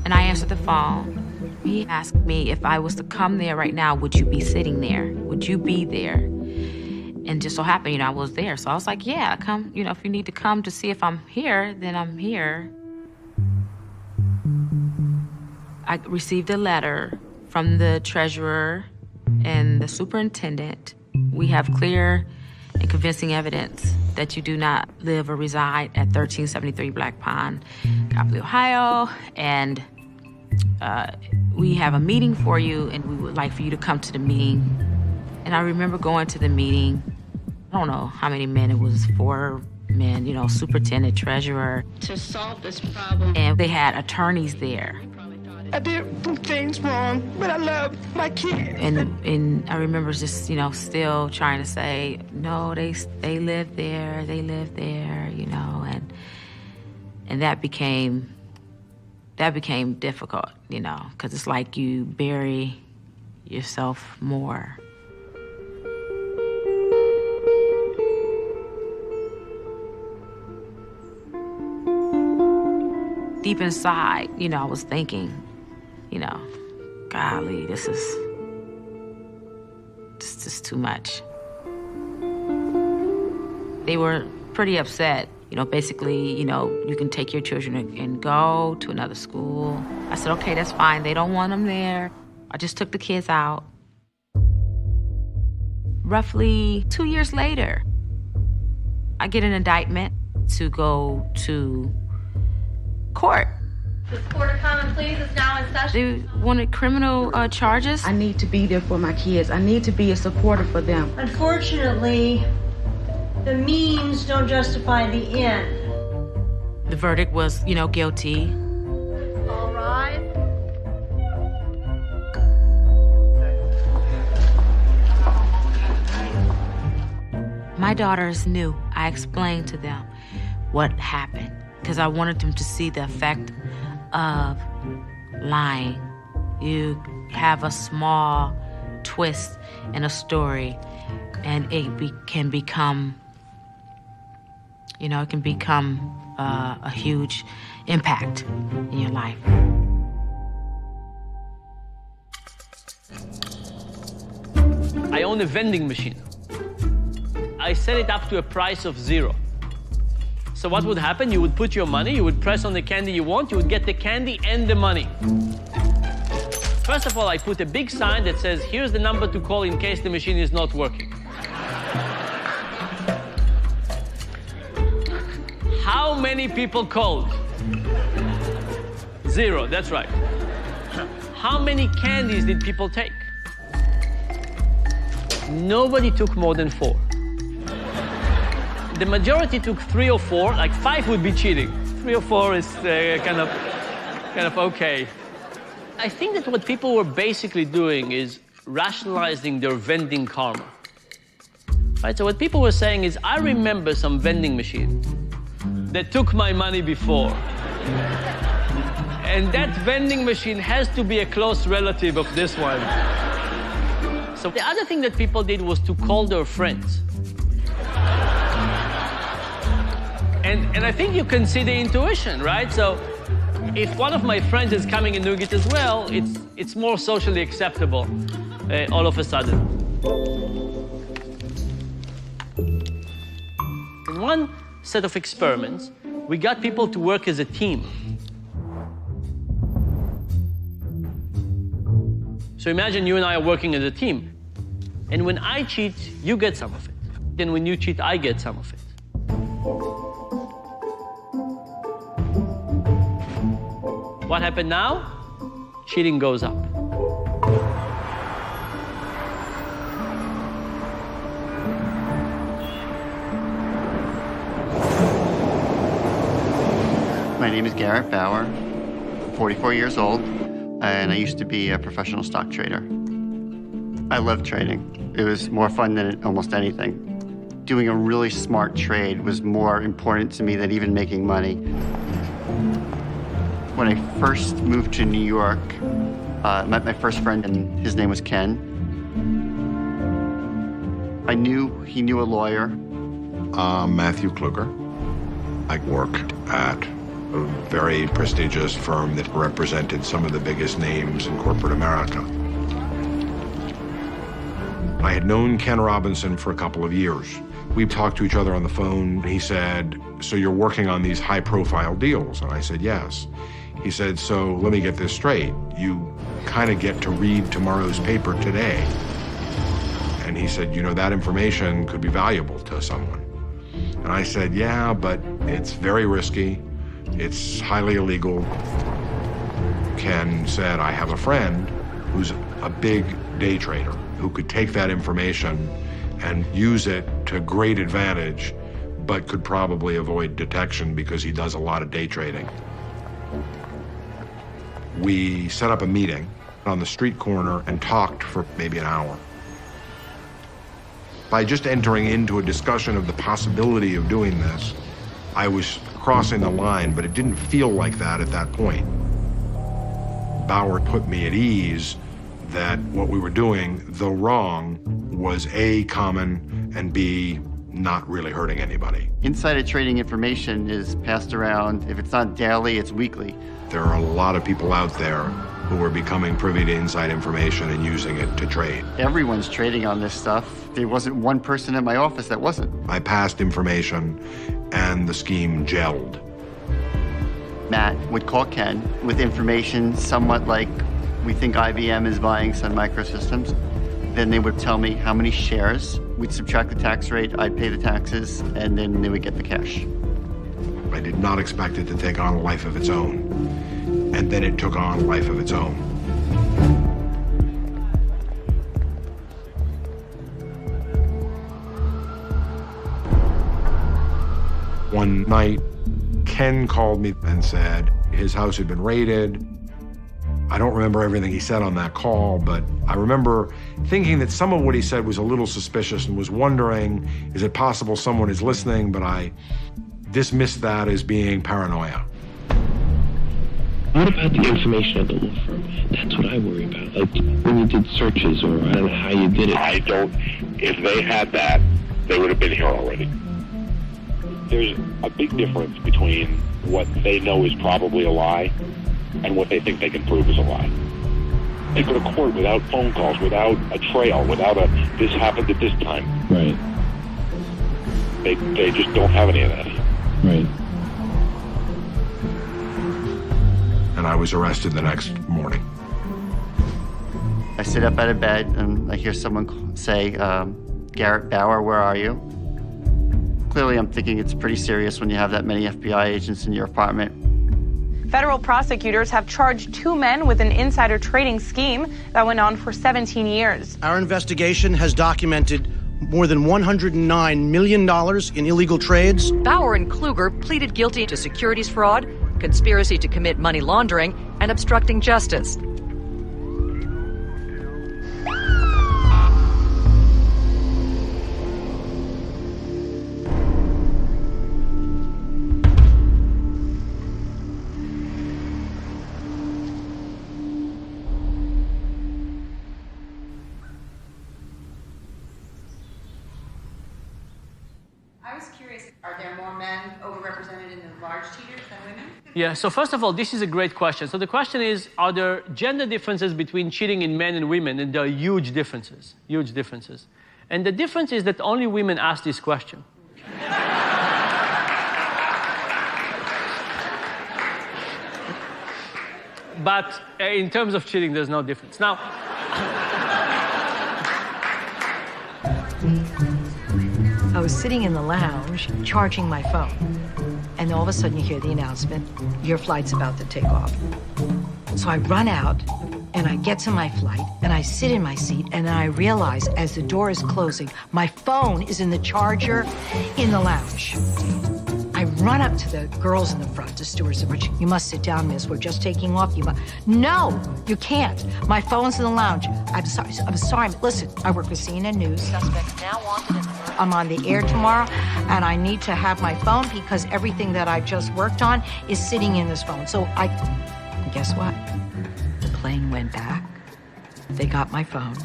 Speaker 16: and I answered the phone. He asked me if I was to come there right now, would you be sitting there? Would you be there? And just so happened, I was there. So I was like, yeah, come, if you need to come to see if I'm here, then I'm here. I received a letter from the treasurer and the superintendent. We have clear and convincing evidence that you do not live or reside at 1373 Black Pond, Copley, Ohio, and we have a meeting for you, and we would like for you to come to the meeting. And I remember going to the meeting. I don't know how many men, it was 4 men, superintendent, treasurer.
Speaker 18: To solve this problem.
Speaker 16: And they had attorneys there.
Speaker 18: I did some things wrong, but I love my kids.
Speaker 16: And I remember just, still trying to say, no, they live there, and that became difficult, because it's like you bury yourself more. Deep inside, I was thinking, golly, this is too much. They were pretty upset. Basically, you can take your children and go to another school. I said, okay, that's fine. They don't want them there. I just took the kids out. Roughly 2 years later, I get an indictment to go to court.
Speaker 18: The court of common pleas is now in session.
Speaker 16: They wanted criminal charges.
Speaker 19: I need to be there for my kids. I need to be a supporter for them.
Speaker 18: Unfortunately, the means don't justify the end.
Speaker 16: The verdict was, guilty.
Speaker 18: All rise.
Speaker 16: My daughters knew. I explained to them what happened, because I wanted them to see the effect of lying. You have a small twist in a story, and it can become, a huge impact in your life.
Speaker 10: I own a vending machine. I set it up to a price of 0. So what would happen? You would put your money, you would press on the candy you want, you would get the candy and the money. First of all, I put a big sign that says, here's the number to call in case the machine is not working. How many people called? 0, that's right. How many candies did people take? Nobody took more than 4. The majority took 3 or 4, like 5 would be cheating. 3 or 4 is kind of okay. I think that what people were basically doing is rationalizing their vending karma. Right? So what people were saying is, I remember some vending machine that took my money before. And that vending machine has to be a close relative of this one. So the other thing that people did was to call their friends. And I think you can see the intuition, right? So if one of my friends is coming in Nugget as well, it's it's more socially acceptable all of a sudden. In one set of experiments, we got people to work as a team. So imagine you and I are working as a team. And when I cheat, you get some of it. Then when you cheat, I get some of it. What happened now? Cheating goes up.
Speaker 23: My name is Garrett Bauer, 44 years old, and I used to be a professional stock trader. I love trading. It was more fun than almost anything. Doing a really smart trade was more important to me than even making money. When I first moved to New York, I met my first friend, and his name was Ken. I knew he knew a lawyer.
Speaker 1: Matthew Kluger. I worked at a very prestigious firm that represented some of the biggest names in corporate America. I had known Ken Robinson for a couple of years. We talked to each other on the phone. He said, "So you're working on these high-profile deals?" And I said, "Yes." He said, "So let me get this straight. You kind of get to read tomorrow's paper today." And he said, "You know, that information could be valuable to someone." And I said, "Yeah, but it's very risky. It's highly illegal." Ken said, "I have a friend who's a big day trader who could take that information and use it to great advantage, but could probably avoid detection because he does a lot of day trading." We set up a meeting on the street corner and talked for maybe an hour. By just entering into a discussion of the possibility of doing this, I was crossing the line, but it didn't feel like that at that point. Bauer put me at ease that what we were doing, though wrong, was A, common, and B, not really hurting anybody.
Speaker 23: Insider trading information is passed around. If it's not daily, it's weekly.
Speaker 1: There are a lot of people out there who are becoming privy to inside information and using it to trade.
Speaker 23: Everyone's trading on this stuff. There wasn't one person in my office that wasn't.
Speaker 1: I passed information and the scheme gelled.
Speaker 23: Matt would call Ken with information somewhat like, "We think IBM is buying Sun Microsystems." Then they would tell me how many shares. We'd subtract the tax rate, I'd pay the taxes, and then they would get the cash.
Speaker 1: I did not expect it to take on a life of its own. And then it took on a life of its own. One night, Ken called me and said his house had been raided. I don't remember everything he said on that call, but I remember thinking that some of what he said was a little suspicious and was wondering, is it possible someone is listening? But I dismissed that as being paranoia.
Speaker 4: What about the information at the law firm? That's what I worry about. Like when you did searches, or I don't know how you did it.
Speaker 20: If they had that, they would have been here already. There's a big difference between what they know is probably a lie and what they think they can prove is a lie. They go to court without phone calls, without a trail, without a this happened at this time.
Speaker 4: Right.
Speaker 20: They just don't have any of that.
Speaker 4: Right.
Speaker 1: And I was arrested the next morning.
Speaker 23: I sit up out of bed and I hear someone say, "Garrett Bauer, where are you?" Clearly, I'm thinking it's pretty serious when you have that many FBI agents in your apartment.
Speaker 21: Federal prosecutors have charged 2 men with an insider trading scheme that went on for 17 years.
Speaker 22: Our investigation has documented more than $109 million in illegal trades.
Speaker 26: Bauer and Kluger pleaded guilty to securities fraud, conspiracy to commit money laundering, and obstructing justice.
Speaker 27: Are there more
Speaker 3: men overrepresented in the large cheaters than women?
Speaker 10: Yeah, so first of all, this is a great question. So the question is, are there gender differences between cheating in men and women? And there are huge differences, huge differences. And the difference is that only women ask this question. But in terms of cheating, there's no difference. Now,
Speaker 5: I was sitting in the lounge charging my phone, and all of a sudden you hear the announcement, your flight's about to take off. So I run out and I get to my flight and I sit in my seat and I realize as the door is closing, my phone is in the charger in the lounge. I run up to the girls in the front, the stewards, which you must sit down, miss. We're just taking off. No, you can't. My phone's in the lounge. I'm sorry. Listen, I work with CNN News. Suspects now wanted. I'm on the air tomorrow, and I need to have my phone because everything that I just worked on is sitting in this phone. So guess what? The plane went back. They got my phone.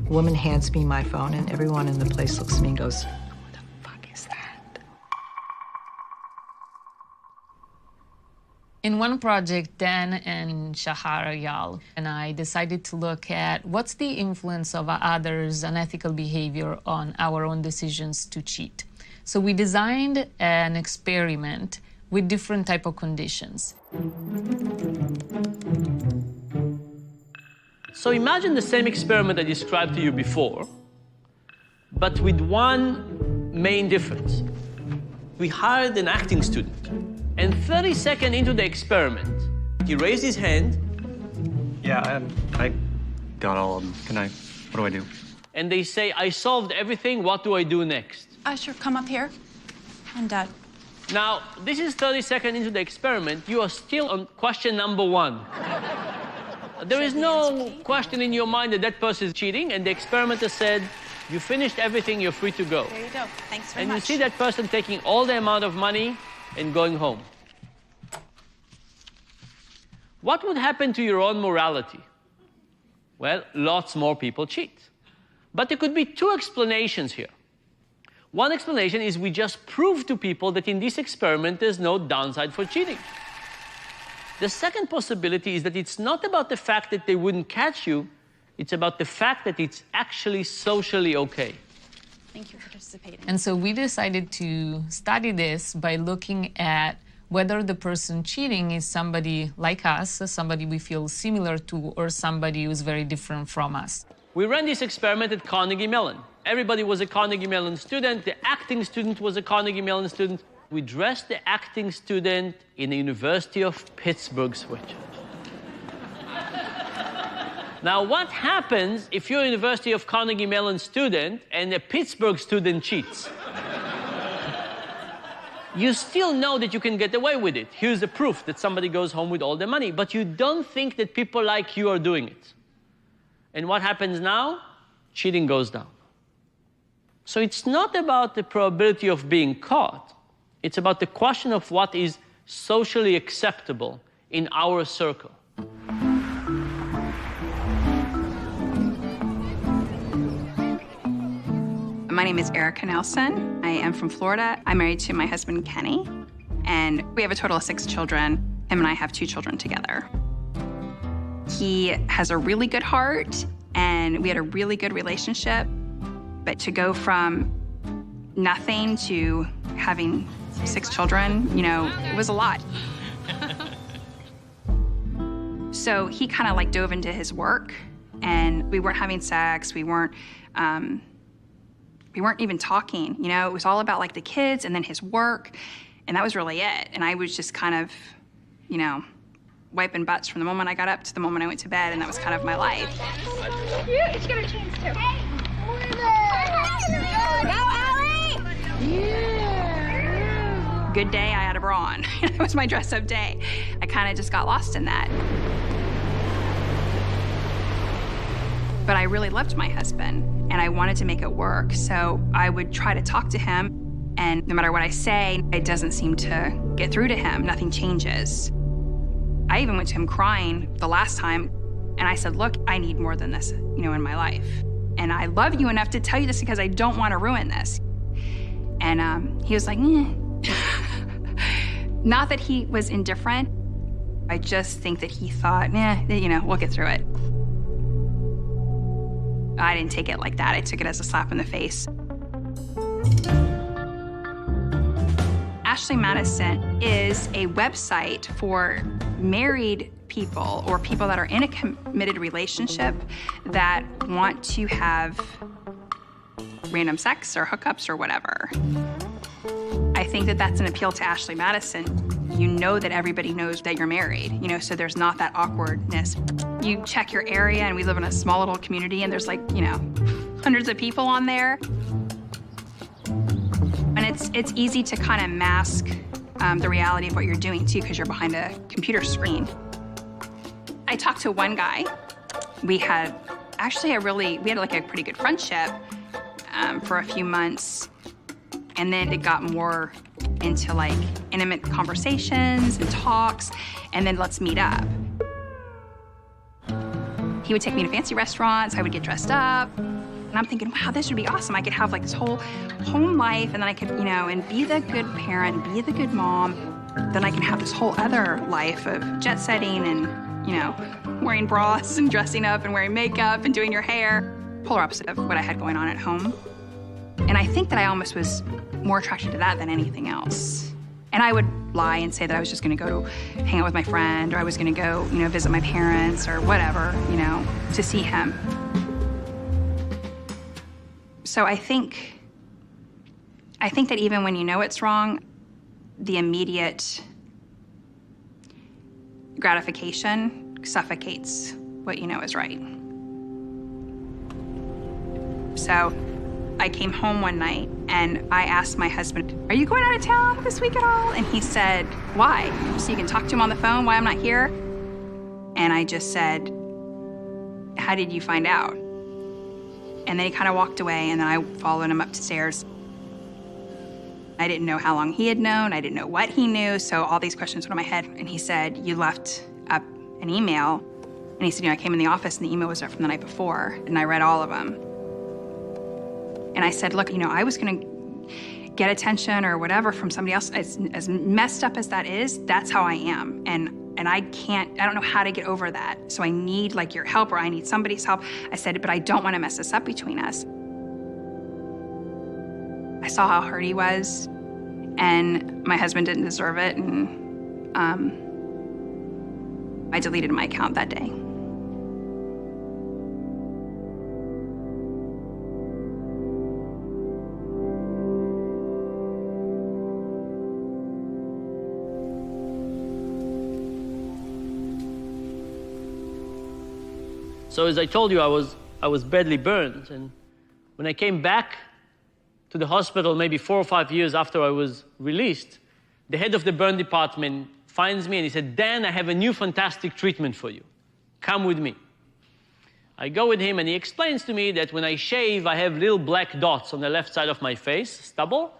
Speaker 5: A woman hands me my phone, and everyone in the place looks at me and goes,
Speaker 16: In one project, Dan and Shahar Ayal and I decided to look at what's the influence of others' unethical behavior on our own decisions to cheat. So we designed an experiment with different type of conditions.
Speaker 10: so imagine the same experiment I described to you before, but with one main difference. We hired an acting student. And 30 seconds into the experiment, he raised his hand.
Speaker 6: Yeah, I got all of them. What do I do?
Speaker 10: And they say, I solved everything, what do I do next?
Speaker 3: Sure, come up here. And
Speaker 10: Now, this is 30 seconds into the experiment. You are still on question number 1. There is no question in your mind that that person is cheating, and the experimenter said, you finished everything, you're free to go.
Speaker 3: There you go. Thanks very
Speaker 10: much. And you see that person taking all the amount of money and going home. What would happen to your own morality? Well, lots more people cheat. But there could be 2 explanations here. One explanation is we just proved to people that in this experiment there's no downside for cheating. The second possibility is that it's not about the fact that they wouldn't catch you, it's about the fact that it's actually socially okay.
Speaker 3: Thank you for participating.
Speaker 16: And so we decided to study this by looking at whether the person cheating is somebody like us, somebody we feel similar to, or somebody who's very different from us.
Speaker 10: We ran this experiment at Carnegie Mellon. Everybody was a Carnegie Mellon student. The acting student was a Carnegie Mellon student. We dressed the acting student in the University of Pittsburgh sweatshirt. Now, what happens if you're a University of Carnegie Mellon student and a Pittsburgh student cheats? You still know that you can get away with it. Here's the proof that somebody goes home with all the money, but you don't think that people like you are doing it. And what happens now? Cheating goes down. So it's not about the probability of being caught. It's about the question of what is socially acceptable in our circle.
Speaker 14: My name is Erica Nelson. I am from Florida. I'm married to my husband, Kenny, and we have a total of 6 children. Him and I have 2 children together. He has a really good heart, and we had a really good relationship. But to go from nothing to having 6 children, it was a lot. So he kind of dove into his work, and we weren't having sex. We weren't even talking, It was all about the kids and then his work, and that was really it. And I was just kind of, wiping butts from the moment I got up to the moment I went to bed, and that was kind of my life.
Speaker 11: Yeah, it's gonna change too. Hey, go, Allie! Yeah.
Speaker 14: Good day, I had a bra on. It was my dress-up day. I kind of just got lost in that. But I really loved my husband, and I wanted to make it work. So I would try to talk to him, and no matter what I say, it doesn't seem to get through to him. Nothing changes. I even went to him crying the last time, and I said, look, I need more than this, in my life. And I love you enough to tell you this because I don't want to ruin this. And he was like, Not that he was indifferent. I just think that he thought, we'll get through it. I didn't take it like that. I took it as a slap in the face. Ashley Madison is a website for married people or people that are in a committed relationship that want to have random sex or hookups or whatever. I think that that's an appeal to Ashley Madison. You know that everybody knows that you're married, so there's not that awkwardness. You check your area, and we live in a small little community, and there's hundreds of people on there. And it's easy to kind of mask the reality of what you're doing too, because you're behind a computer screen. I talked to one guy. We had actually a pretty good friendship for a few months. And then it got more into intimate conversations and talks, and then let's meet up. He would take me to fancy restaurants, I would get dressed up, and I'm thinking, wow, this would be awesome. I could have this whole home life, and then I could, and be the good parent, be the good mom. Then I can have this whole other life of jet setting and, wearing bras and dressing up and wearing makeup and doing your hair. Polar opposite of what I had going on at home. And I think that I almost was more attracted to that than anything else. And I would lie and say that I was just gonna go hang out with my friend, or I was gonna go, visit my parents or whatever, to see him. So I think that even when you know it's wrong, the immediate gratification suffocates what you know is right. So I came home one night and I asked my husband, are you going out of town this week at all? And he said, why? So you can talk to him on the phone, why I'm not here? And I just said, how did you find out? And then he kind of walked away, and then I followed him upstairs. I didn't know how long he had known, I didn't know what he knew, so all these questions went in my head. And he said, you left up an email. And he said, I came in the office and the email was there from the night before, and I read all of them. And I said, look, I was gonna get attention or whatever from somebody else. As messed up as that is, that's how I am. And I don't know how to get over that. So I need your help, or I need somebody's help. I said, but I don't wanna mess this up between us. I saw how hurt he was, and my husband didn't deserve it, and I deleted my account that day.
Speaker 10: So as I told you, I was badly burned, and when I came back to the hospital maybe 4 or 5 years after I was released, the head of the burn department finds me and he said, Dan, I have a new fantastic treatment for you. Come with me. I go with him and he explains to me that when I shave, I have little black dots on the left side of my face, stubble.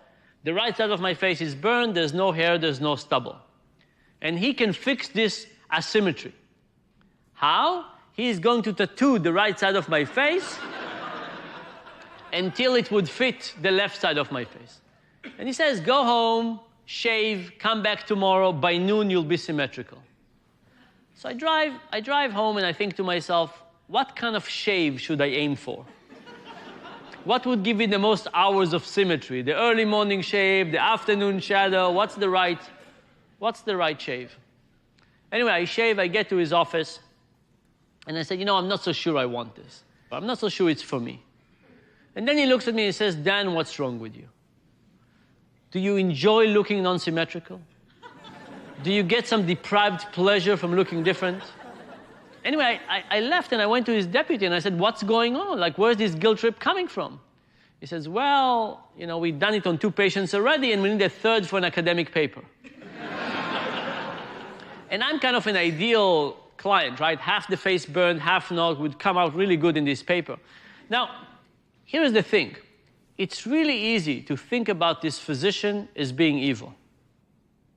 Speaker 10: The right side of my face is burned, there's no hair, there's no stubble. And he can fix this asymmetry. How? He's going to tattoo the right side of my face until it would fit the left side of my face. And he says, go home, shave, come back tomorrow, by noon you'll be symmetrical. So I drive home and I think to myself, what kind of shave should I aim for? What would give me the most hours of symmetry? The early morning shave, the afternoon shadow, what's the right shave? Anyway, I shave, I get to his office, and I said, I'm not so sure I want this. I'm not so sure it's for me. And then he looks at me and he says, Dan, what's wrong with you? Do you enjoy looking non-symmetrical? Do you get some deprived pleasure from looking different? Anyway, I left and I went to his deputy and I said, what's going on? Where's this guilt trip coming from? He says, well, we've done it on 2 patients already and we need a 3rd for an academic paper. And I'm kind of an ideal client, right? Half the face burned, half not, would come out really good in this paper. Now, here is the thing. It's really easy to think about this physician as being evil.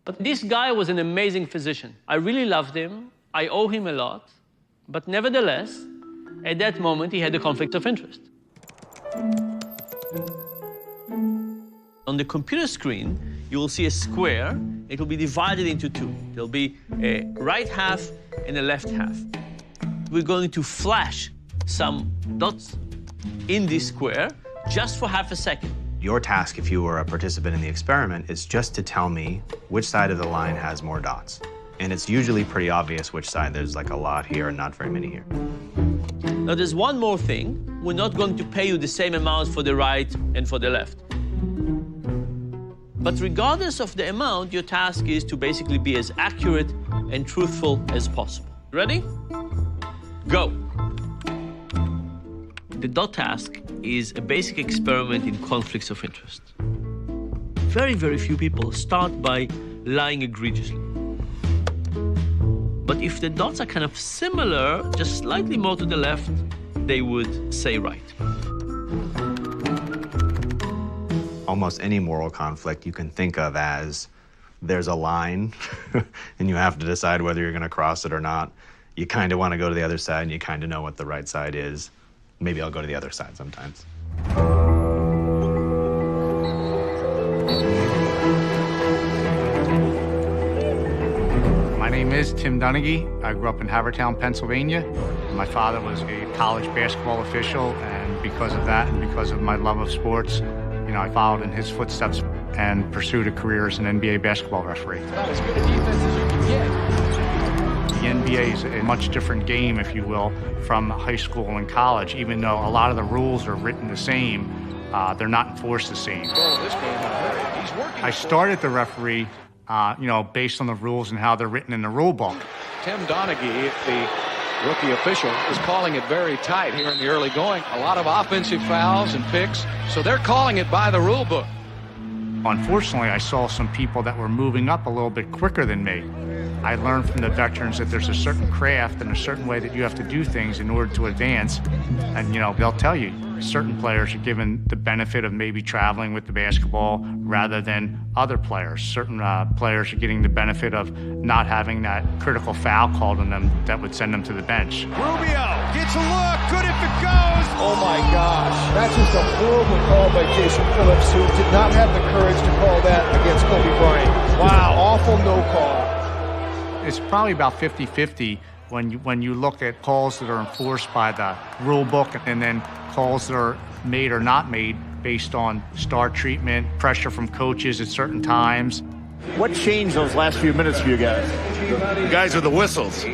Speaker 10: But this guy was an amazing physician. I really loved him. I owe him a lot. But nevertheless, at that moment, he had a conflict of interest. On the computer screen, you will see a square. It will be divided into two. There'll be a right half and a left half. We're going to flash some dots in this square just for half a second.
Speaker 2: Your task, if you were a participant in the experiment, is just to tell me which side of the line has more dots. And it's usually pretty obvious which side. There's like a lot here and not very many here.
Speaker 10: Now, there's one more thing. We're not going to pay you the same amount for the right and for the left. But regardless of the amount, your task is to basically be as accurate and truthful as possible. Ready? Go. The dot task is a basic experiment in conflicts of interest. Very, very few people start by lying egregiously. But if the dots are kind of similar, just slightly more to the left, they would say right.
Speaker 2: Almost any moral conflict you can think of as there's a line and you have to decide whether you're going to cross it or not. You kind of want to go to the other side and you kind of know what the right side is. Maybe I'll go to the other side sometimes.
Speaker 7: My name is Tim Donaghy. I grew up in Havertown, Pennsylvania. My father was a college basketball official, and because of that and because of my love of sports, I followed in his footsteps and pursued a career as an NBA basketball referee.
Speaker 8: About as good a defense as you can get.
Speaker 7: The NBA is a much different game, if you will, from high school and college. Even though a lot of the rules are written the same, they're not enforced the same. I started the referee, based on the rules and how they're written in the rule book.
Speaker 8: Tim Donaghy, the rookie official, is calling it very tight here in the early going. A lot of offensive fouls and picks, so they're calling it by the rule book.
Speaker 7: Unfortunately, I saw some people that were moving up a little bit quicker than me. I learned from the veterans that there's a certain craft and a certain way that you have to do things in order to advance. And, they'll tell you, certain players are given the benefit of maybe traveling with the basketball rather than other players. Certain players are getting the benefit of not having that critical foul called on them that would send them to the bench.
Speaker 8: Rubio gets a look, good if it goes. Oh my gosh, that's just a horrible call by Jason Phillips, who did not have the courage to call that against Kobe Bryant. Wow, awful no call.
Speaker 7: It's probably about 50-50 when you look at calls that are enforced by the rule book and then calls that are made or not made based on star treatment, pressure from coaches at certain times.
Speaker 8: What changed those last few minutes for you guys? You guys with the whistles.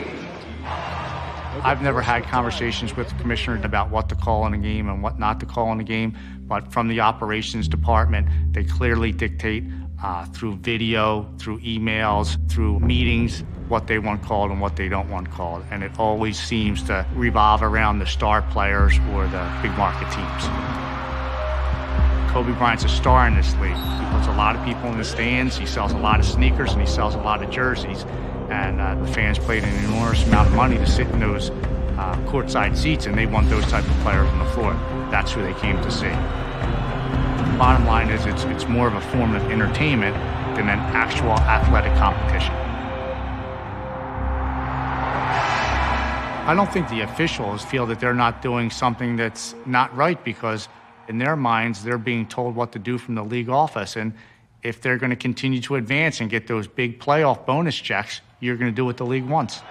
Speaker 7: I've never had conversations with the commissioner about what to call in a game and what not to call in a game, but from the operations department, they clearly dictate through video, through emails, through meetings, what they want called and what they don't want called. And it always seems to revolve around the star players or the big market teams. Kobe Bryant's a star in this league. He puts a lot of people in the stands, he sells a lot of sneakers, and he sells a lot of jerseys. And the fans paid an enormous amount of money to sit in those courtside seats, and they want those type of players on the floor. That's who they came to see. Bottom line is it's more of a form of entertainment than an actual athletic competition. I don't think the officials feel that they're not doing something that's not right, because in their minds, they're being told what to do from the league office. And if they're going to continue to advance and get those big playoff bonus checks, you're going to do what the league wants.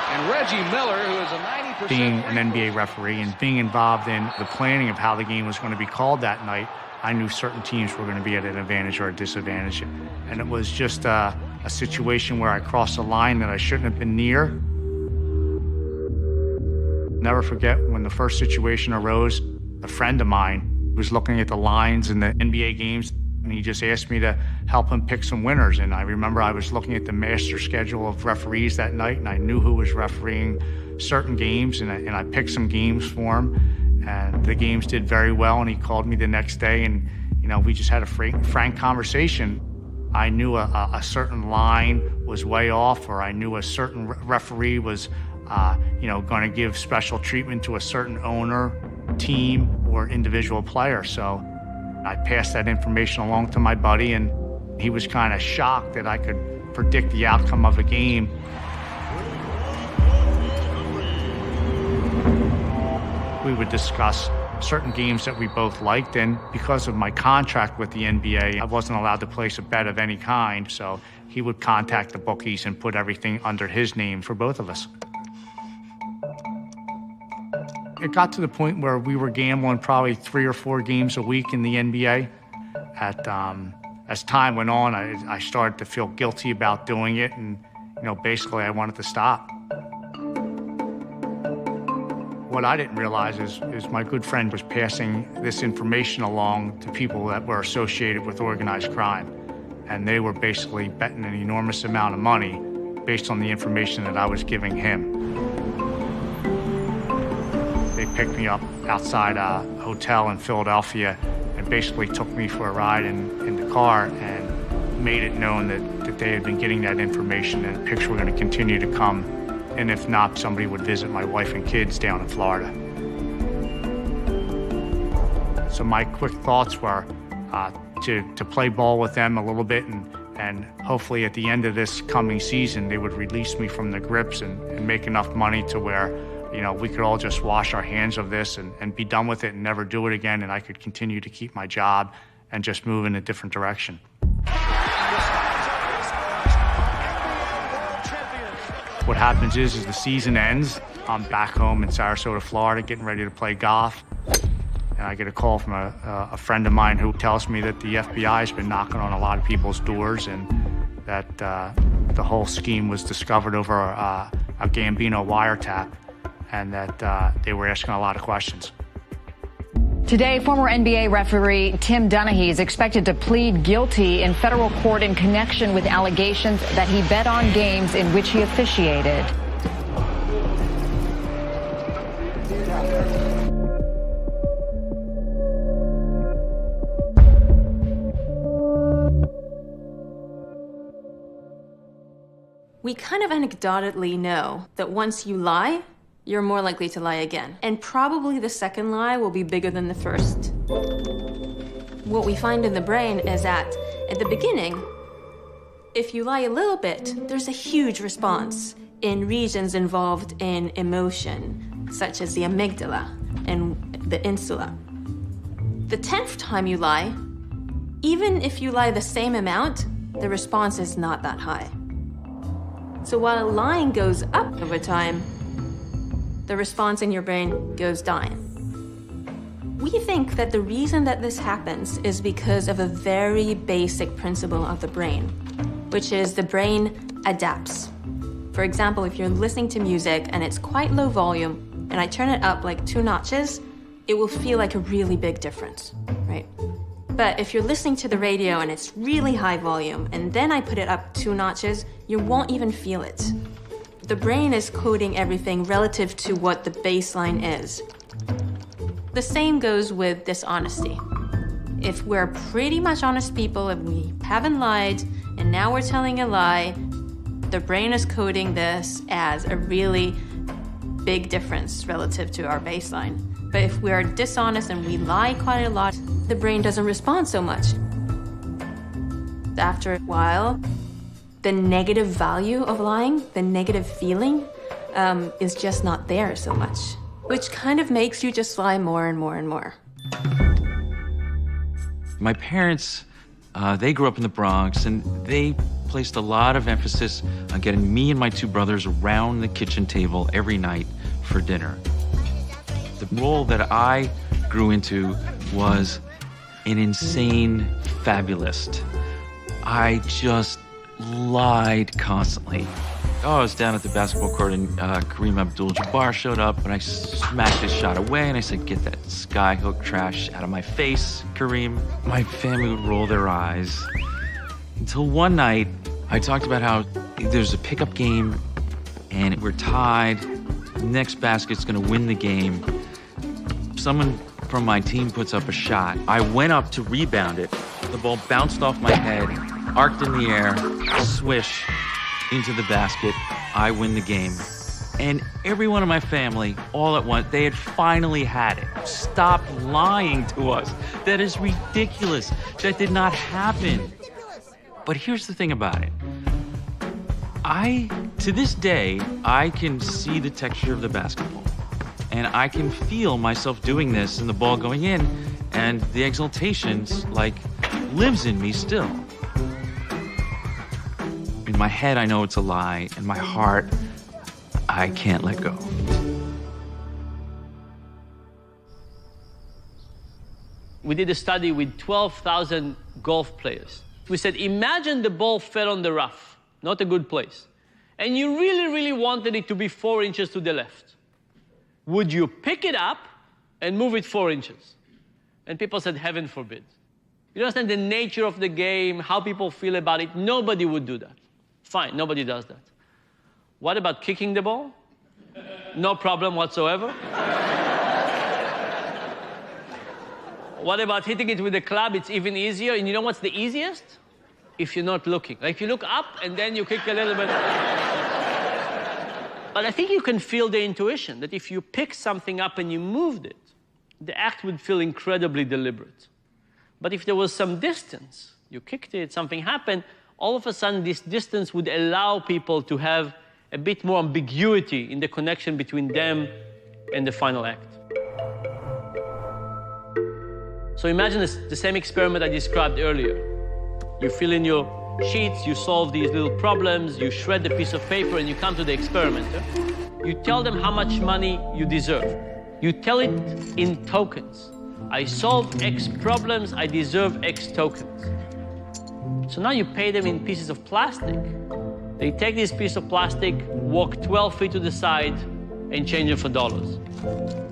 Speaker 8: And Reggie Miller, who is a 90%...
Speaker 7: Being an NBA referee and being involved in the planning of how the game was going to be called that night, I knew certain teams were going to be at an advantage or a disadvantage. And it was just a situation where I crossed a line that I shouldn't have been near. Never forget when the first situation arose, a friend of mine was looking at the lines in the NBA games, and he just asked me to help him pick some winners. And I remember I was looking at the master schedule of referees that night, and I knew who was refereeing certain games, and I picked some games for him. And the games did very well, and he called me the next day, and we just had a frank conversation. I knew a certain line was way off, or I knew a certain referee was going to give special treatment to a certain owner, team, or individual player. So I passed that information along to my buddy, and he was kind of shocked that I could predict the outcome of a game. We would discuss certain games that we both liked, and because of my contract with the NBA, I wasn't allowed to place a bet of any kind, so he would contact the bookies and put everything under his name for both of us. It got to the point where we were gambling probably 3 or 4 games a week in the NBA. As time went on, I started to feel guilty about doing it, and basically I wanted to stop. What I didn't realize is my good friend was passing this information along to people that were associated with organized crime. And they were basically betting an enormous amount of money based on the information that I was giving him. They picked me up outside a hotel in Philadelphia and basically took me for a ride in the car and made it known that they had been getting that information and pics were going to continue to come. And if not, somebody would visit my wife and kids down in Florida. So my quick thoughts were to play ball with them a little bit, and hopefully at the end of this coming season, they would release me from the grips and make enough money to where, we could all just wash our hands of this and be done with it and never do it again, and I could continue to keep my job and just move in a different direction. What happens is the season ends. I'm back home in Sarasota, Florida, getting ready to play golf. And I get a call from a friend of mine who tells me that the FBI has been knocking on a lot of people's doors and that the whole scheme was discovered over a Gambino wiretap and that they were asking a lot of questions.
Speaker 9: Today, former NBA referee Tim Donaghy is expected to plead guilty in federal court in connection with allegations that he bet on games in which he officiated.
Speaker 12: We kind of anecdotally know that once you lie, you're more likely to lie again. And probably the second lie will be bigger than the first. What we find in the brain is that at the beginning, if you lie a little bit, there's a huge response in regions involved in emotion, such as the amygdala and the insula. The 10th time you lie, even if you lie the same amount, the response is not that high. So while lying goes up over time, the response in your brain goes down. We think that the reason that this happens is because of a very basic principle of the brain, which is the brain adapts. For example, if you're listening to music and it's quite low volume, and I turn it up like 2 notches, it will feel like a really big difference, right? But if you're listening to the radio and it's really high volume, and then I put it up 2 notches, you won't even feel it. The brain is coding everything relative to what the baseline is. The same goes with dishonesty. If we're pretty much honest people, if we haven't lied, and now we're telling a lie, the brain is coding this as a really big difference relative to our baseline. But if we're dishonest and we lie quite a lot, the brain doesn't respond so much. After a while, the negative value of lying, the negative feeling, is just not there so much, which kind of makes you just lie more and more and more.
Speaker 13: My parents, they grew up in the Bronx, and they placed a lot of emphasis on getting me and my 2 brothers around the kitchen table every night for dinner. The role that I grew into was an insane fabulist. I just lied constantly. I was down at the basketball court and Kareem Abdul-Jabbar showed up and I smacked his shot away and I said, "Get that skyhook trash out of my face, Kareem." My family would roll their eyes. Until one night, I talked about how there's a pickup game and we're tied. Next basket's gonna win the game. Someone from my team puts up a shot. I went up to rebound it. The ball bounced off my head, arced in the air, swish into the basket. I win the game. And everyone in my family, all at once, they had finally had it. Stop lying to us. That is ridiculous. That did not happen. But here's the thing about it. To this day, I can see the texture of the basketball. And I can feel myself doing this and the ball going in, and the exultation's like lives in me still. In my head, I know it's a lie. In my heart, I can't let go.
Speaker 10: We did a study with 12,000 golf players. We said, imagine the ball fell on the rough, not a good place, and you really, really wanted it to be 4 inches to the left. Would you pick it up and move it 4 inches? And people said, heaven forbid. You understand the nature of the game, how people feel about it. Nobody would do that. Fine, nobody does that. What about kicking the ball? No problem whatsoever. What about hitting it with a club? It's even easier. And you know what's the easiest? If you're not looking. Like if you look up and then you kick a little bit. But I think you can feel the intuition that if you pick something up and you moved it, the act would feel incredibly deliberate. But if there was some distance, you kicked it, something happened, all of a sudden this distance would allow people to have a bit more ambiguity in the connection between them and the final act. So imagine the same experiment I described earlier. You fill in your sheets, you solve these little problems, you shred the piece of paper, and you come to the experimenter. You tell them how much money you deserve. You tell it in tokens. I solved X problems, I deserve X tokens. So now you pay them in pieces of plastic. They take this piece of plastic, walk 12 feet to the side, and change it for dollars.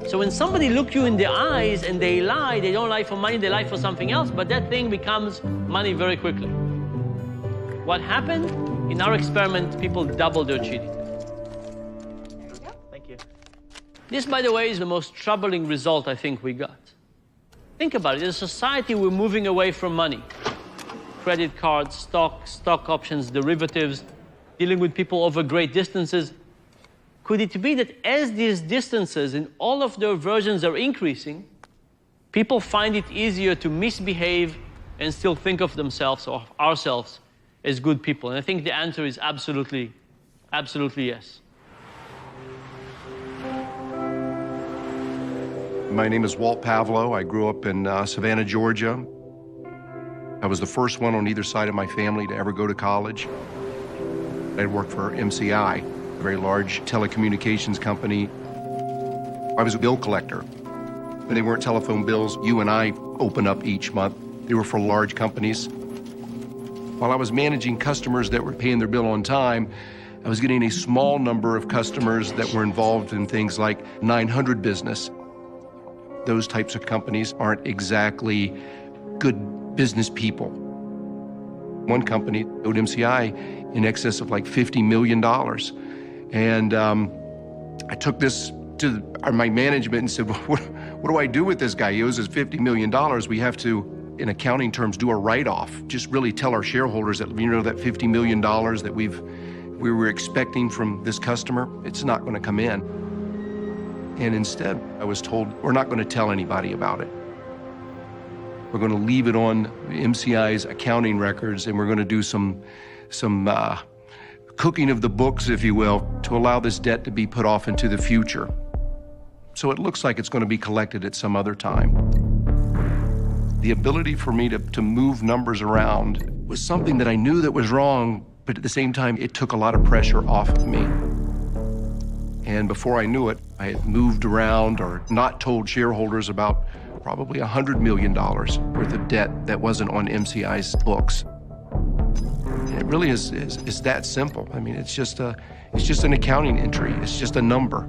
Speaker 10: So when somebody looks you in the eyes and they lie, they don't lie for money, they lie for something else, but that thing becomes money very quickly. What happened? In our experiment, people doubled their cheating. Thank you. This, by the way, is the most troubling result I think we got. Think about it. As a society, we're moving away from money. Credit cards, stock options, derivatives, dealing with people over great distances. Could it be that as these distances in all of their versions are increasing, people find it easier to misbehave and still think of themselves or ourselves as good people? And I think the answer is absolutely, absolutely yes.
Speaker 15: My name is Walt Pavlo. I grew up in Savannah, Georgia. I was the first one on either side of my family to ever go to college. I worked for MCI, a very large telecommunications company. I was a bill collector. But they weren't telephone bills you and I open up each month. They were for large companies. While I was managing customers that were paying their bill on time, I was getting a small number of customers that were involved in things like 900 business. Those types of companies aren't exactly good business people. One company owed MCI in excess of like $50 million. And I took this to my management and said, well, what do I do with this guy? He owes us $50 million. We have to, in accounting terms, do a write-off. Just really tell our shareholders that, you know, that $50 million that we were expecting from this customer, it's not going to come in. And instead, I was told, we're not going to tell anybody about it. We're going to leave it on MCI's accounting records, and we're going to do some cooking of the books, if you will, to allow this debt to be put off into the future. So it looks like it's going to be collected at some other time. The ability for me to move numbers around was something that I knew that was wrong, but at the same time, it took a lot of pressure off of me. And before I knew it, I had moved around or not told shareholders about probably $100 million worth of debt that wasn't on MCI's books. And it really is that simple. I mean, it's just an accounting entry. It's just a number.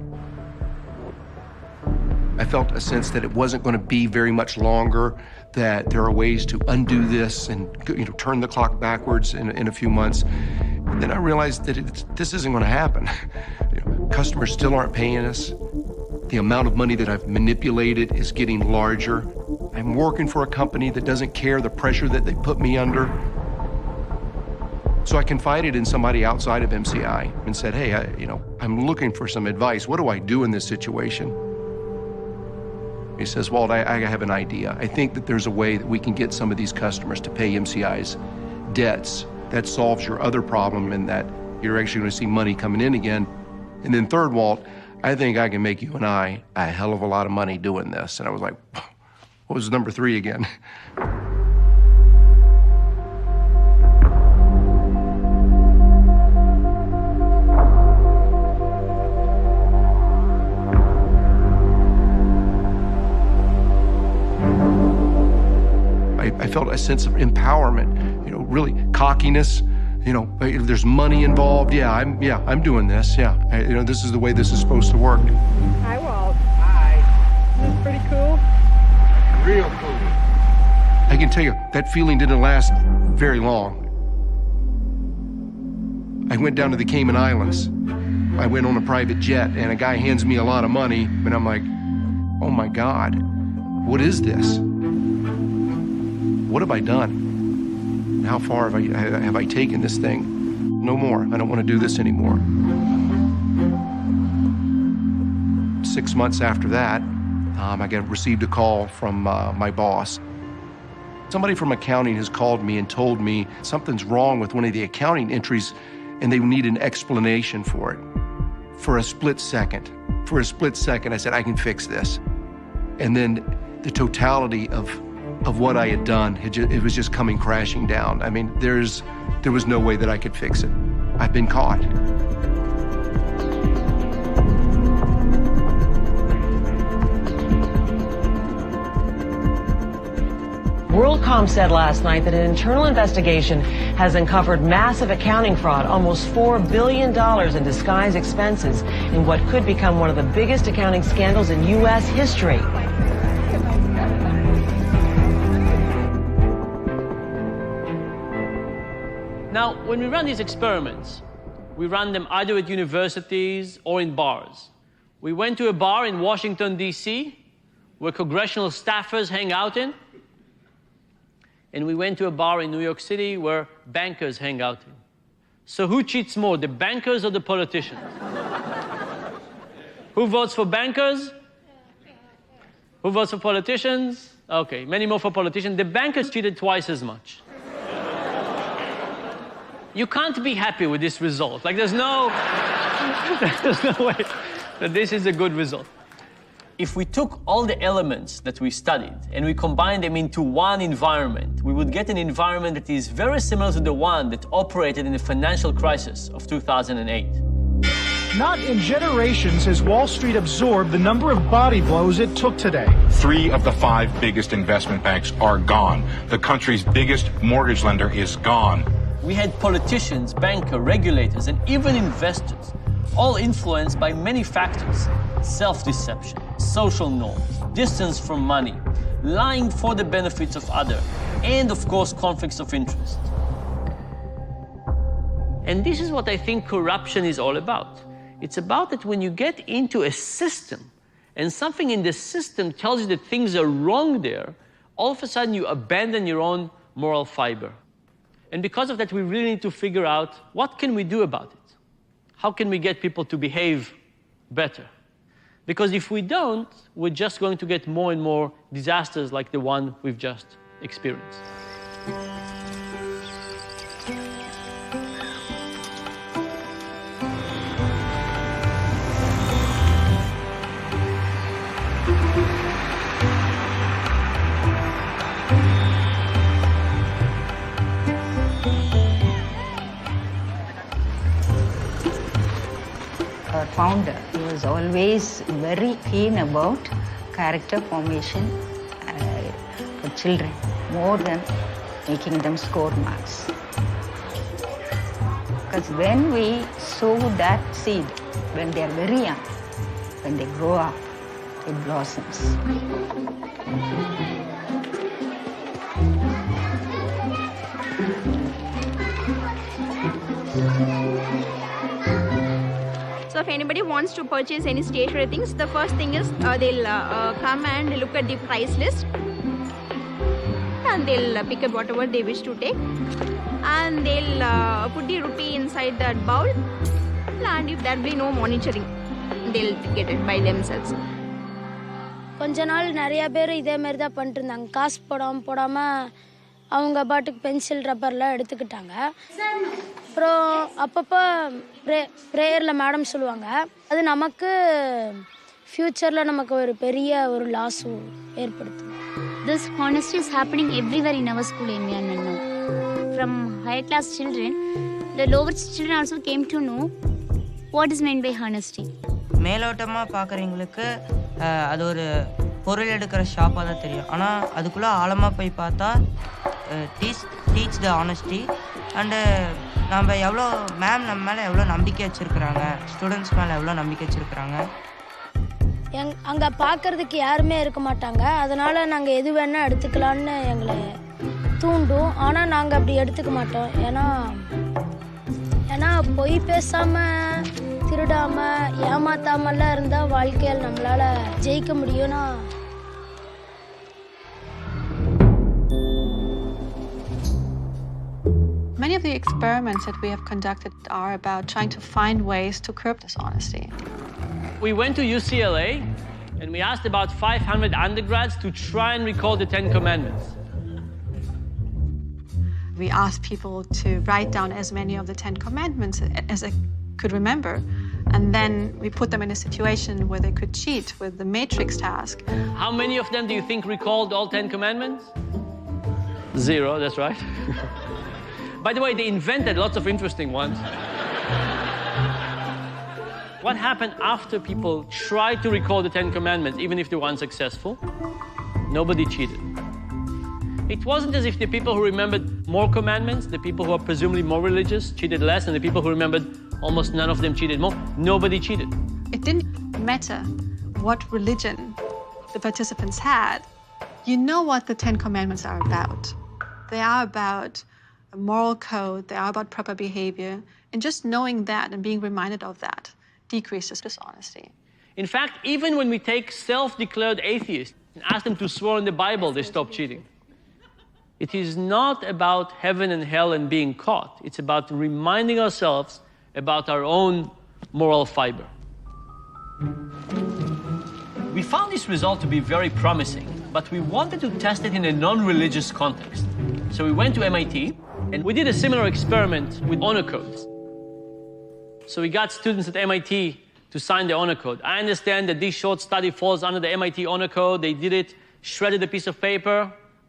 Speaker 15: I felt a sense that it wasn't going to be very much longer, that there are ways to undo this and, you know, turn the clock backwards in a few months. And then I realized that this isn't going to happen. You know, customers still aren't paying us. The amount of money that I've manipulated is getting larger. I'm working for a company that doesn't care the pressure that they put me under. So I confided in somebody outside of MCI and said, hey, I'm looking for some advice. What do I do in this situation? He says, Walt, I have an idea. I think that there's a way that we can get some of these customers to pay MCI's debts. That solves your other problem in that you're actually going to see money coming in again. And then third, Walt, I think I can make you and I a hell of a lot of money doing this. And I was like, what was number 3 again? I felt a sense of empowerment, you know, really cockiness. You know, there's money involved. Yeah, I'm doing this. Yeah, you know, this is the way this is supposed to work.
Speaker 17: Hi, Walt. Hi. This is pretty cool.
Speaker 15: Real cool. I can tell you, that feeling didn't last very long. I went down to the Cayman Islands. I went on a private jet, and a guy hands me a lot of money, and I'm like, oh my God, what is this? What have I done? How far have I taken this thing? No more. I don't want to do this anymore. 6 months after that, I received a call from my boss. Somebody from accounting has called me and told me something's wrong with one of the accounting entries and they need an explanation for it. For a split second, I said, I can fix this. And then the totality of what I had done, it was just coming crashing down. I mean, there was no way that I could fix it. I've been caught.
Speaker 18: WorldCom said last night that an internal investigation has uncovered massive accounting fraud, almost $4 billion in disguised expenses, in what could become one of the biggest accounting scandals in U.S. history.
Speaker 10: Now, when we run these experiments, we run them either at universities or in bars. We went to a bar in Washington, D.C., where congressional staffers hang out in, and we went to a bar in New York City where bankers hang out in. So who cheats more, the bankers or the politicians? Who votes for bankers? Who votes for politicians? Okay, many more for politicians. The bankers cheated twice as much. You can't be happy with this result. Like, there's no way that this is a good result. If we took all the elements that we studied and we combined them into one environment, we would get an environment that is very similar to the one that operated in the financial crisis of 2008.
Speaker 19: Not in generations has Wall Street absorbed the number of body blows it took today.
Speaker 20: 3 of the 5 biggest investment banks are gone. The country's biggest mortgage lender is gone.
Speaker 10: We had politicians, bankers, regulators, and even investors, all influenced by many factors: self-deception, social norms, distance from money, lying for the benefits of others, and of course, conflicts of interest. And this is what I think corruption is all about. It's about that when you get into a system and something in the system tells you that things are wrong there, all of a sudden you abandon your own moral fiber. And because of that, we really need to figure out what can we do about it? How can we get people to behave better? Because if we don't, we're just going to get more and more disasters like the one we've just experienced.
Speaker 24: Our founder, he was always very keen about character formation for children, more than making them score marks. Because when we sow that seed, when they are very young, when they grow up, it blossoms.
Speaker 25: So if anybody wants to purchase any stationery things, the first thing is they'll come and look at the price list and they'll pick up whatever they wish to take and they'll put the rupee inside that bowl, and if there'll be no monitoring, they'll get it by themselves.
Speaker 27: கொஞ்ச நாள் நிறைய பேர் இதே மாதிரி தான் பண்ணிட்டு இருந்தாங்க. காசு போடாம அவங்க பாட்டுக்கு பென்சில் ரப்பர்லாம் எடுத்துக்கிட்டாங்க. அப்புறம் அப்பப்போ ப்ரேயரில் மேடம் சொல்லுவாங்க. அது நமக்கு ஃப்யூச்சரில் நமக்கு ஒரு பெரிய ஒரு லாஸும் ஏற்படுத்தும்.
Speaker 11: This honesty is happening everywhere in our school environment now. From higher class children, the lower children also came to know what is meant by honesty.
Speaker 1: மேலோட்டமாக பார்க்குறவங்களுக்கு அது ஒரு பொருள் எடுக்கிற ஷாப்பாக தான் தெரியும். ஆனால் அதுக்குள்ளே ஆழமாக போய் பார்த்தா டீச் த ஆனஸ்டி அண்டு நம்ம எவ்வளோ மேம் நம்ம மேலே எவ்வளோ நம்பிக்கை வச்சுருக்குறாங்க, ஸ்டூடெண்ட்ஸ் மேலே எவ்வளோ நம்பிக்கை வச்சுருக்குறாங்க.
Speaker 27: அங்கே பார்க்கறதுக்கு யாருமே இருக்க மாட்டாங்க. அதனால் நாங்கள் எது வேணால் எடுத்துக்கலான்னு எங்களை தூண்டும். ஆனால் நாங்கள் அப்படி எடுத்துக்க மாட்டோம். ஏன்னா பொய் பேசாமல் திருடாமல் ஏமாத்தாமலாம் இருந்தால் வாழ்க்கையில் நம்மளால் ஜெயிக்க முடியும்னா.
Speaker 4: Many of the experiments that we have conducted are about trying to find ways to curb dishonesty.
Speaker 10: We went to UCLA and we asked about 500 undergrads to try and recall the 10 Commandments.
Speaker 4: We asked people to write down as many of the 10 Commandments as they could remember. And then we put them in a situation where they could cheat with the matrix task.
Speaker 10: How many of them do you think recalled all 10 Commandments? 0, that's right. By the way, they invented lots of interesting ones. What happened after people tried to recall the 10 Commandments, even if they were unsuccessful? Nobody cheated. It wasn't as if the people who remembered more commandments, the people who are presumably more religious, cheated less, and the people who remembered almost none of them cheated more. Nobody cheated.
Speaker 4: It didn't matter what religion the participants had. You know what the 10 Commandments are about. They are about a moral code, they are about proper behavior, and just knowing that and being reminded of that decreases dishonesty.
Speaker 10: In fact, even when we take self-declared atheists and ask them to swear in the Bible, they stop cheating. It is not about heaven and hell and being caught. It's about reminding ourselves about our own moral fiber. We found this result to be very promising, but we wanted to test it in a non-religious context. So we went to MIT and we did a similar experiment with honor codes. So we got students at MIT to sign the honor code. I understand that this short study falls under the MIT honor code. They did it, shredded a piece of paper.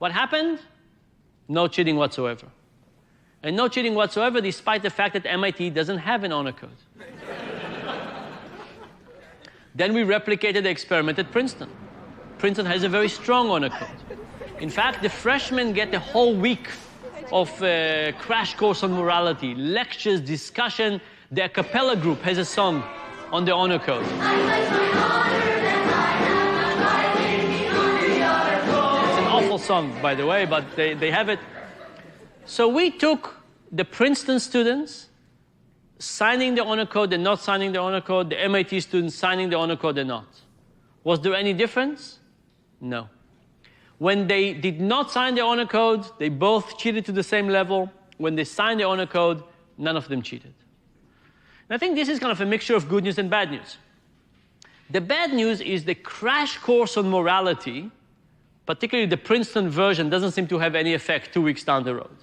Speaker 10: What happened? No cheating whatsoever. And no cheating whatsoever despite the fact that MIT doesn't have an honor code. Then we replicated the experiment at Princeton. Princeton has a very strong honor code. In fact, the freshmen get a whole week of crash course on morality, lectures, discussion. The a cappella group has a song on the honor code. It's an awful song, by the way, but they have it. So we took the Princeton students signing the honor code and not signing the honor code, the MIT students signing the honor code and not. Was there any difference? No. When they did not sign the honor code, they both cheated to the same level. When they signed the honor code, none of them cheated. And I think this is kind of a mixture of good news and bad news. The bad news is the crash course on morality, particularly the Princeton version, doesn't seem to have any effect 2 weeks down the road.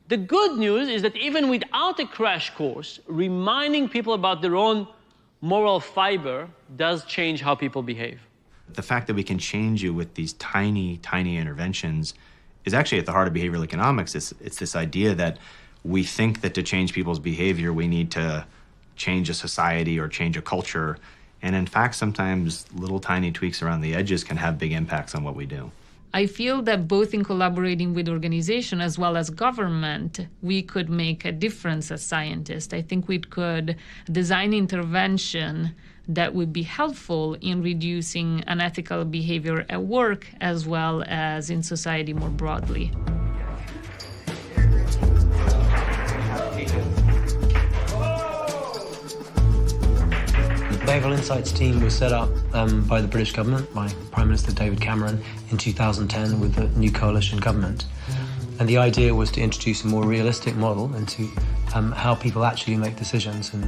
Speaker 10: The good news is that even without a crash course, reminding people about their own moral fiber does change how people behave.
Speaker 2: The fact that we can change you with these tiny, tiny interventions is actually at the heart of behavioral economics. It's this idea that we think that to change people's behavior, we need to change a society or change a culture. And in fact, sometimes little tiny tweaks around the edges can have big impacts on what we do.
Speaker 16: I feel that both in collaborating with organization as well as government, we could make a difference as scientists. I think we could design intervention that would be helpful in reducing unethical behavior at work as well as in society more broadly.
Speaker 5: The Behavioural Insights team was set up by the British government, by Prime Minister David Cameron in 2010 with the new coalition government. And the idea was to introduce a more realistic model into how people actually make decisions and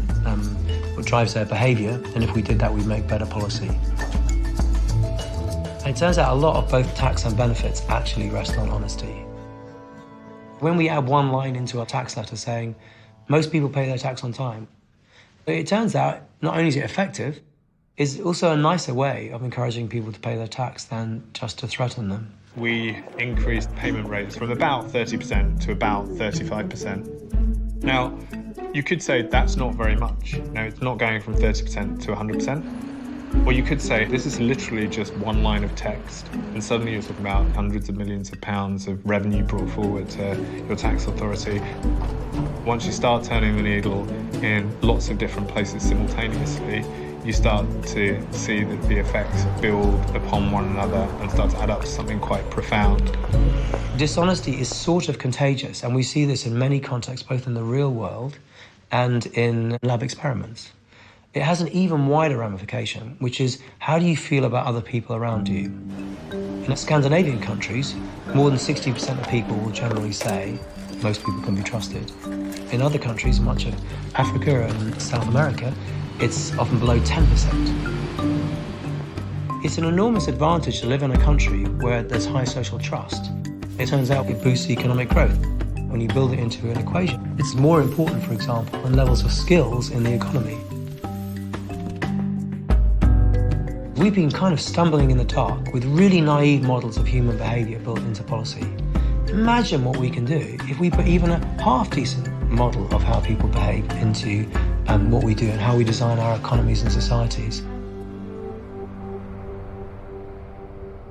Speaker 5: what drives their behaviour. And if we did that, we'd make better policy. And it turns out a lot of both tax and benefits actually rest on honesty. When we add one line into our tax letter saying most people pay their tax on time, it turns out not only is it effective, it's also a nicer way of encouraging people to pay their tax than just to threaten them.
Speaker 3: We increased payment rates from about 30% to about 35%. Now, you could say that's not very much. No, it's not going from 30% to 100%. Or you could say this is literally just one line of text, and suddenly you're talking about hundreds of millions of pounds of revenue brought forward to your tax authority. Once you start turning the needle in lots of different places simultaneously, you start to see that the effects build upon one another and start to add up to something quite profound.
Speaker 5: Dishonesty is sort of contagious, and we see this in many contexts, both in the real world and in lab experiments. It has an even wider ramification, which is how do you feel about other people around you? In Scandinavian countries, more than 60% of people will generally say most people can be trusted. In other countries, much of Africa and South America, it's often below 10%. It's an enormous advantage to live in a country where there's high social trust. It turns out it boosts economic growth when you build it into an equation. It's more important, for example, than levels of skills in the economy. We've been kind of stumbling in the dark with really naive models of human behavior built into policy. Imagine what we can do if we put even a half-decent model of how people behave into what we do and how we design our economies and societies.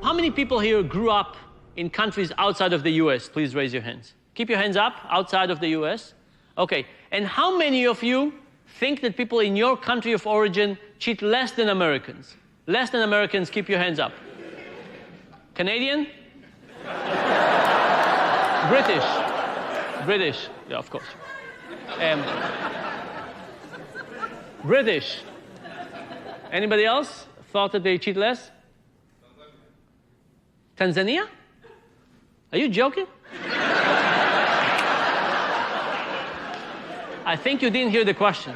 Speaker 10: How many people here grew up in countries outside of the US? Please raise your hands. Keep your hands up, outside of the US. Okay, and how many of you think that people in your country of origin cheat less than Americans? Less than Americans, keep your hands up. Canadian? British, yeah, of course. British. Anybody else thought that they cheat less? Tanzania? Are you joking? I think you didn't hear the question.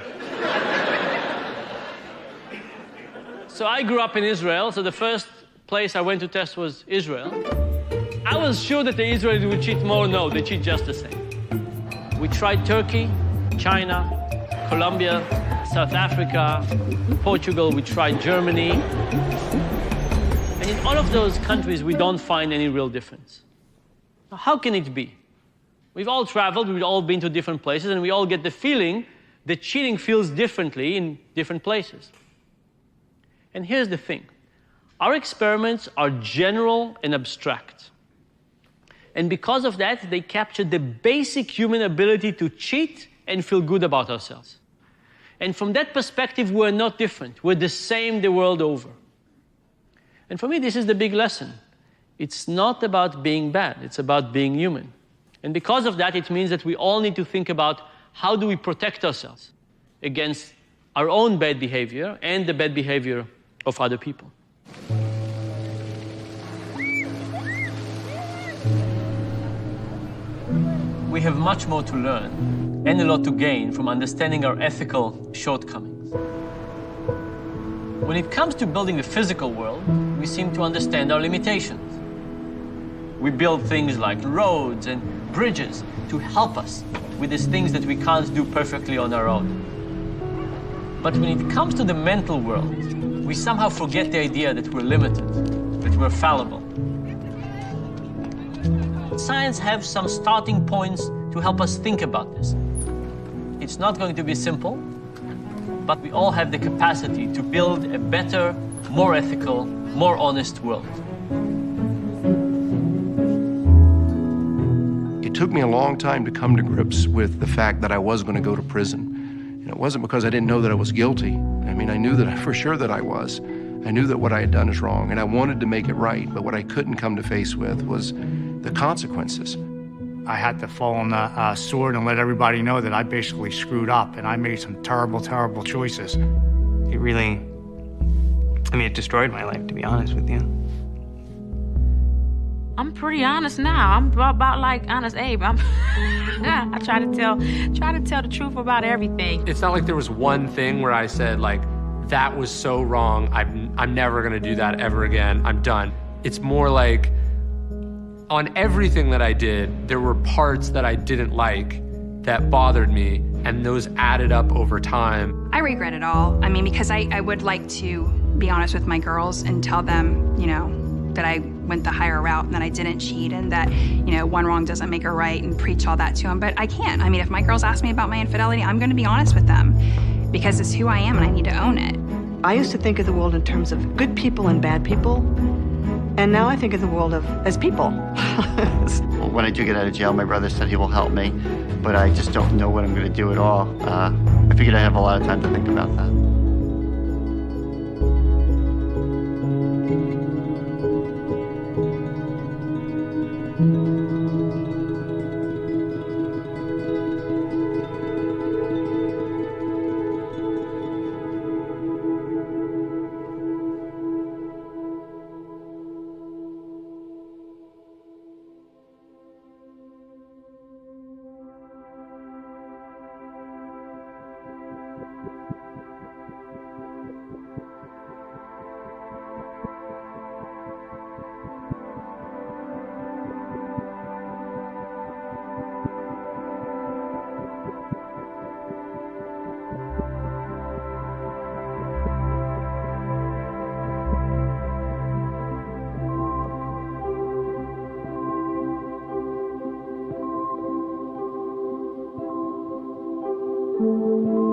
Speaker 10: So I grew up in Israel, so the first place I went to test was Israel. I was sure that the Israelis would cheat more. No, they cheat just the same. We tried Turkey, China, Colombia, South Africa, Portugal, we tried Germany. And in all of those countries, we don't find any real difference. Now, how can it be? We've all traveled, we've all been to different places, and we all get the feeling that cheating feels differently in different places. And here's the thing. Our experiments are general and abstract. And because of that, they capture the basic human ability to cheat and feel good about ourselves. And from that perspective, we're not different. We're the same the world over. And for me, this is the big lesson. It's not about being bad. It's about being human. And because of that, it means that we all need to think about how do we protect ourselves against our own bad behavior and the bad behavior of other people. We have much more to learn and a lot to gain from understanding our ethical shortcomings. When it comes to building the physical world, we seem to understand our limitations. We build things like roads and bridges to help us with these things that we can't do perfectly on our own. But when it comes to the mental world, we somehow forget the idea that we're limited, that we're fallible. Science has some starting points to help us think about this. It's not going to be simple, but we all have the capacity to build a better, more ethical, more honest world.
Speaker 15: It took me a long time to come to grips with the fact that I was going to go to prison. And it wasn't because I didn't know that I was guilty. I mean, I knew that for sure that I was. I knew that what I had done is wrong, and I wanted to make it right. But what I couldn't come to face with was the consequences.
Speaker 7: I had to fall on the sword and let everybody know that I basically screwed up and I made some terrible, terrible choices.
Speaker 6: It really, it destroyed my life, to be honest with you.
Speaker 16: I'm pretty honest now. I'm about like Honest Abe. I try to tell the truth about everything.
Speaker 14: It's not like there was one thing where I said, like, that was so wrong. I'm never gonna do that ever again. I'm done. It's more like On everything that I did, there were parts that I didn't like that bothered me, and those added up over time.
Speaker 8: I regret it all. I mean, because I would like to be honest with my girls and tell them, you know, that I went the higher route and that I didn't cheat and that, you know, one wrong doesn't make a right and preach all that to them. But I can't. I mean, if my girls ask me about my infidelity, I'm going to be honest with them because it's who I am and I need to own it.
Speaker 9: I used to think of the world in terms of good people and bad people. And now I think of the world as people.
Speaker 12: When I do get out of jail, my brother said he will help me, but I just don't know what I'm going to do at all. I figured I have a lot of time to think about that.
Speaker 21: Thank you.